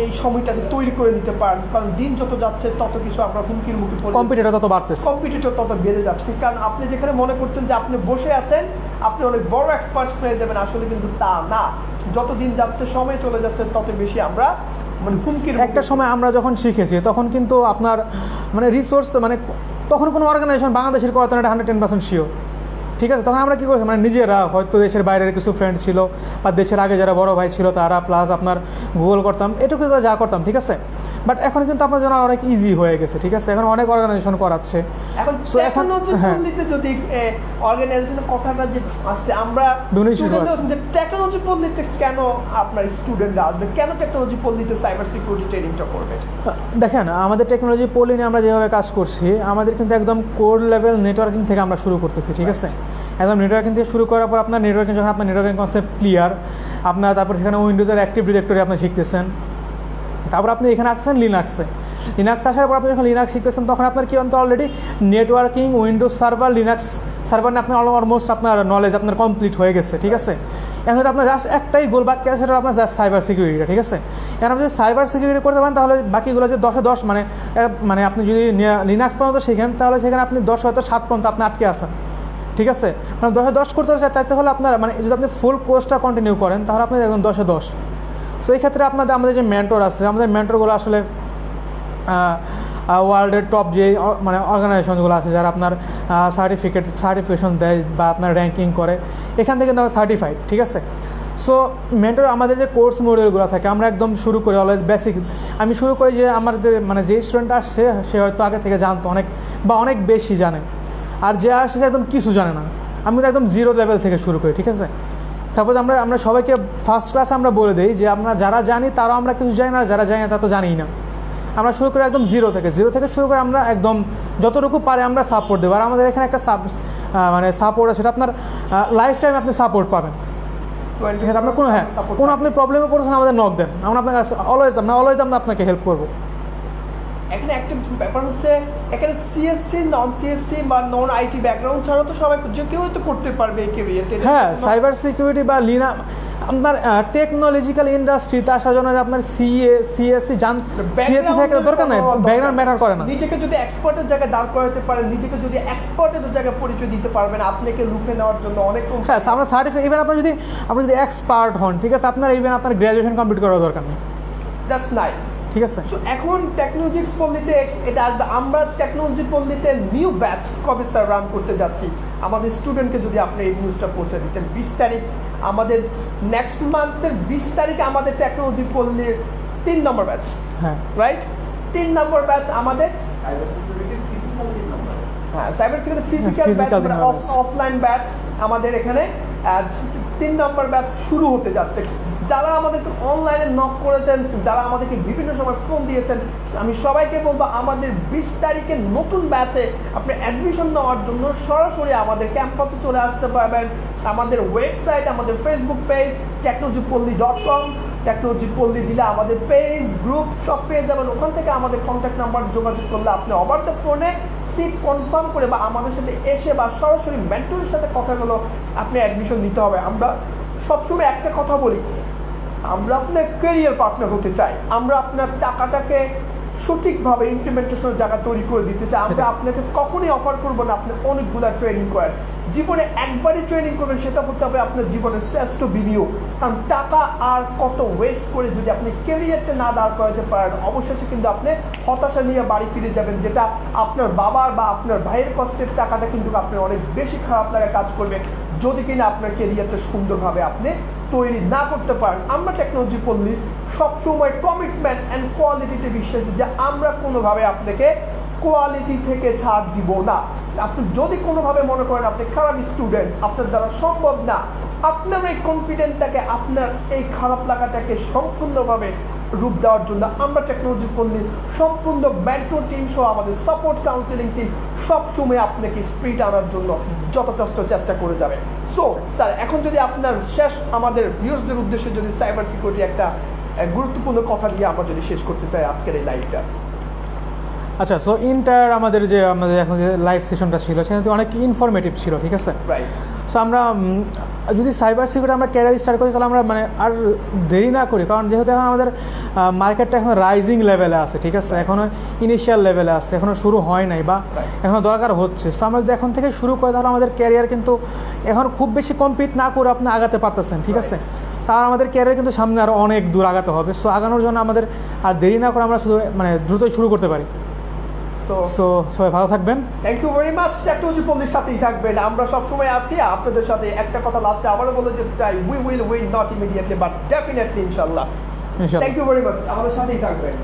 এই সময়টাতে তৈরি করে নিতে পারেন, কারণ দিন যত যাচ্ছে তত কিছু আমরা হুমকির মুখে পড়ছি, কম্পিটিটর তত বাড়তেছে, কম্পিটিটর তত বেড়ে যাচ্ছে। কারণ আপনি যেখানে মনে করছেন যে আপনি বসে আছেন, আপনি অনেক বড় এক্সপার্ট হয়ে যাবেন, আসলে কিন্তু তা না। যত দিন যাচ্ছে, সময় চলে যাচ্ছে, তত বেশি আমরা মানে হুমকির। একটা সময় আমরা যখন শিখেছি তখন কিন্তু আপনার মানে রিসোর্স মানে তখন কোনো অর্গানাইজেশন বাংলাদেশের করাতো না, এটা 110% শিওর। ঠিক আছে, তখন আমরা কী করছি, মানে নিজেরা হয়তো দেশের বাইরের কিছু ফ্রেন্ড ছিল বা দেশের আগে যারা বড় ভাই ছিল তারা, প্লাস আপনার গুগল করতাম, এটুকু করে যা করতাম। ঠিক আছে, বাট এখন কিন্তু আপনার জন্য অনেক ইজি হয়ে গেছে। ঠিক আছে, এখন অনেক অর্গানাইজেশন করাচ্ছে। এখন যদি অর্গানাইজেশনের কথাটা যে আসছে, আমরা টেকনোলজি পদ্ধতিতে কেন আপনার স্টুডেন্টরা আসবে, কেন টেকনোলজি পদ্ধতিতে সাইবার সিকিউরিটি ট্রেনিংটা করবে? দেখেন, আমাদের টেকনোলজি পলি নিয়ে আমরা যেভাবে কাজ করছি, আমাদের কিন্তু একদম কোর লেভেল নেটওয়ার্কিং থেকে আমরা শুরু করতেছি। ঠিক আছে, একদম নেটওয়ার্কিং থেকে শুরু করার পর আপনার নেটওয়ার্কিং, যখন আপনার নেটওয়ার্কিং কনসেপ্ট ক্লিয়ার, আপনার তারপর এখানে উইন্ডোজের অ্যাক্টিভ ডিরেক্টরি আপনি শিখতেছেন, তারপর আপনি এখানে আসছেন লিনাক্সে, লিনাক্স আসার পর আপনি যখন লিনাক্স শিখতেছেন, তখন আপনার কি অন্ত already networking, Windows server, Linux server নিয়ে আপনার অলমোস্ট আপনার নলেজ আপনার কমপ্লিট হয়ে গেছে। ঠিক আছে, এখন আপনার জাস্ট একটাই গোল বাকি আছে, সেটা আপনার জাস্ট সাইবার সিকিউরিটি। ঠিক আছে, এখন আপনি যদি সাইবার সিকিউরিটি করতে পারেন, তাহলে বাকিগুলো যে 10-এ 10, মানে আপনি যদি লিনাক্স পর্যন্ত শিখেন, তাহলে সেখানে আপনি 10 হয়তো 7 পর্যন্ত আপনি আটকে আসেন। ঠিক আছে, মানে 10-এ 10 করতে চাইতে হলে আপনার মানে যদি আপনি ফুল কোর্সটা কন্টিনিউ করেন, তাহলে আপনি একদম 10-এ 10। সো এই ক্ষেত্রে আমাদের যে মেন্টর আছে, আমাদের মেন্টরগুলো আসলে ওয়ার্ল্ডের টপ যে মানে অর্গানাইজেশনগুলো আছে, যারা আপনার সার্টিফিকেশন দেয় বা আপনার র্যাঙ্কিং করে, এখান থেকে কিন্তু আমরা সার্টিফাইড। ঠিক আছে, সো মেন্টর আমাদের যে কোর্স মডিউলগুলো থাকে, আমরা একদম শুরু করি অলওয়েজ বেসিক। আমি শুরু করি যে আমাদের মানে যে স্টুডেন্ট আসছে, সে হয়তো আগে থেকে জানতো অনেক বেশি জানে, আর যে আসছে একদম কিছু জানে না, আমি তো একদম 0 লেভেল থেকে শুরু করি। ঠিক আছে, সাপোজ আমরা সবাইকে ফার্স্ট ক্লাসে আমরা বলে দিই যে আমরা যারা জানি তারাও আমরা কিছু জানি না, যারা জানি না তা তো জানিই না। আমরা শুরু করি একদম 0 থেকে শুরু করে আমরা একদম যতটুকু পারে আমরা সাপোর্ট দেবো। আর আমাদের এখানে একটা মানে সাপোর্ট আছে, সেটা আপনার লাইফ টাইম আপনি সাপোর্ট পাবেন। আপনার কোনো আপনি প্রবলেমে পড়েছেন, আমাদের নক দেন, আমরা আপনাকে অলওয়েজ আমরা আপনাকে হেল্প করবো। এখানে একটা ব্যাপার হচ্ছে, এখানে সিএসসি, নন সিএসসি বা নন আইটি ব্যাকগ্রাউন্ড ছাড়া তো সবাই যে কেউ তো করতে পারবে এই ক্যারিয়ারটা। হ্যাঁ, সাইবার সিকিউরিটি বা আপনার টেকনোলজিক্যাল ইন্ডাস্ট্রিতে আসার জন্য আপনার সিএসসি থেকে দরকার নেই, ব্যাকগ্রাউন্ড ম্যাটার করে না। নিজেকে যদি এক্সপার্টের জায়গায় দাঁড় করাতে পারেন, নিজেকে যদি এক্সপার্টের জায়গায় পরিচয় দিতে পারবেন, আপনাকে লুকে নেওয়ার জন্য অনেক। হ্যাঁ, আমরা সার্টিফিকেট, ইভেন আপনি যদি এক্সপার্ট হন, ঠিক আছে, আপনার গ্র্যাজুয়েশন কমপ্লিট করার দরকার নেই। That's nice. ঠিক আছে, এখন টেকনোলজি পল্লীতে এটা আসবে, আমরা টেকনোলজি পল্লীতে নিউ ব্যাচ কবে স্যার রান করতে যাচ্ছি, আমাদের স্টুডেন্টকে যদি আপনি এই নিউজটা পৌঁছে দিতেন। 20 তারিখ আমাদের নেক্সট মান্থের 20 তারিখে আমাদের টেকনোলজি পল্লীর 3 নম্বর ব্যাচ। হ্যাঁ, রাইট, 3 নম্বর ব্যাচ আমাদের সাইবার সিকিউরিটির ফিজিক্যাল 3 নম্বর। হ্যাঁ, cyber security physical batch, offline batch আমাদের এখানে 3 নম্বর ব্যাচ শুরু হতে যাচ্ছে। যারা আমাদেরকে অনলাইনে নক করেছেন, যারা আমাদেরকে বিভিন্ন সময় ফোন দিয়েছেন, আমি সবাইকে বলবো আমাদের 20 তারিখে নতুন ব্যাচে আপনি অ্যাডমিশন নেওয়ার জন্য সরাসরি আমাদের ক্যাম্পাসে চলে আসতে পারবেন। আমাদের ওয়েবসাইট, আমাদের ফেসবুক পেজ technologypolly.com, টেকনোলজি পল্লী দিলে আমাদের পেজ, গ্রুপ সব পেয়ে যাবেন। ওখান থেকে আমাদের কন্ট্যাক্ট নাম্বার যোগাযোগ করলে আপনি ওভার দ্য ফোনে সিট কনফার্ম করে বা আমাদের সাথে এসে বা সরাসরি মেন্টরের সাথে কথা বলে আপনি অ্যাডমিশন নিতে হবে। আমরা সবসময় একটা কথা বলি, আমরা আপনার ক্যারিয়ার পার্টনার হতে চাই, আমরা আপনার টাকাটাকে সঠিকভাবে ইমপ্লিমেন্টেশনের জায়গা তৈরি করে দিতে চাই। আমরা আপনাকে কখনোই অফার করবো না আপনি অনেকগুলা ট্রেনিং করেন, জীবনে একবারই ট্রেনিং করবেন, সেটা হতে হবে আপনার জীবনের শ্রেষ্ঠ বিনিয়োগ। কারণ টাকা আর কত ওয়েস্ট করে যদি আপনি কেরিয়ারটা না দাঁড় করাতে পারেন, অবশেষে কিন্তু আপনি হতাশা নিয়ে বাড়ি ফিরে যাবেন, যেটা আপনার বাবার বা আপনার ভাইয়ের কষ্টের টাকাটা কিন্তু আপনার অনেক বেশি খারাপ লাগা কাজ করবে যদি কিনা আপনার কেরিয়ারটা সুন্দরভাবে আপনি তৈরি না করতে পারেন। আমরা টেকনোলজি পল্লী সবসময় কমিটমেন্ট অ্যান্ড কোয়ালিটিতে বিশ্বাসী, যে আমরা কোনোভাবে আপনাকে কোয়ালিটি থেকে ছাড় দিব না। আপনি যদি কোনোভাবে মনে করেন আপনি খারাপ স্টুডেন্ট, আপনার দ্বারা সম্ভব না, আপনার এই কনফিডেন্টটাকে, আপনার এই খারাপ লাগাটাকে সম্পূর্ণভাবে রূপ দেওয়ার জন্য আমরা টেকনোলজি পল্লীর সম্পূর্ণ মেন্টর টিম সহ আমাদের সাপোর্ট কাউন্সিলিং টিম সবসময় আপনাকে স্পিড আনার জন্য যথেষ্ট চেষ্টা করে যাবে। সো স্যার, এখন যদি আপনার শেষ আমাদের ভিউয়ার্সদের উদ্দেশ্যে যদি সাইবার সিকিউরিটি একটা গুরুত্বপূর্ণ কথা দিয়ে আমরা যদি শেষ করতে চাই আজকের এই লাইভটা। আচ্ছা, সো ইন্টার আমাদের এখন যে লাইভ সেশনটা ছিল সেখানে অনেক ইনফরমেটিভ ছিল, ঠিক আছে। রাইট। সো আমরা যদি সাইবার সিকিউরিটি আমরা ক্যারিয়ার স্টার্ট করি, তাহলে আমরা মানে আর দেরি না করি, কারণ যেহেতু এখন আমাদের মার্কেটটা এখন রাইজিং লেভেলে আছে, ঠিক আছে, এখনও ইনিশিয়াল লেভেলে আছে, এখনও শুরু হয় নাই বা এখনও দরকার হচ্ছে। সো আমরা যদি এখন থেকে শুরু করি তাহলে আমাদের ক্যারিয়ার কিন্তু এখন খুব বেশি কমপ্লিট না করে আপনি আগাতে পারতেছেন, ঠিক আছে। তার আমাদের ক্যারিয়ার কিন্তু সামনে আরও অনেক দূর আগাতে হবে। সো আগানোর জন্য আমাদের আর দেরি না করে আমরা শুধু মানে দ্রুতই শুরু করতে পারি। সো সবাই ভালো থাকবেন। Thank you very much. Technology পল্লীর সাথেই থাকবেন, আমরা সবসময় আছি আপনাদের সাথে। একটা কথা লাস্টে আবারও বলে যেতে চাই, we will win not immediately but definitely ইনশাল্লাহ। থ্যাংক ইউ ভেরি মাচ, আমাদের সাথেই থাকবেন।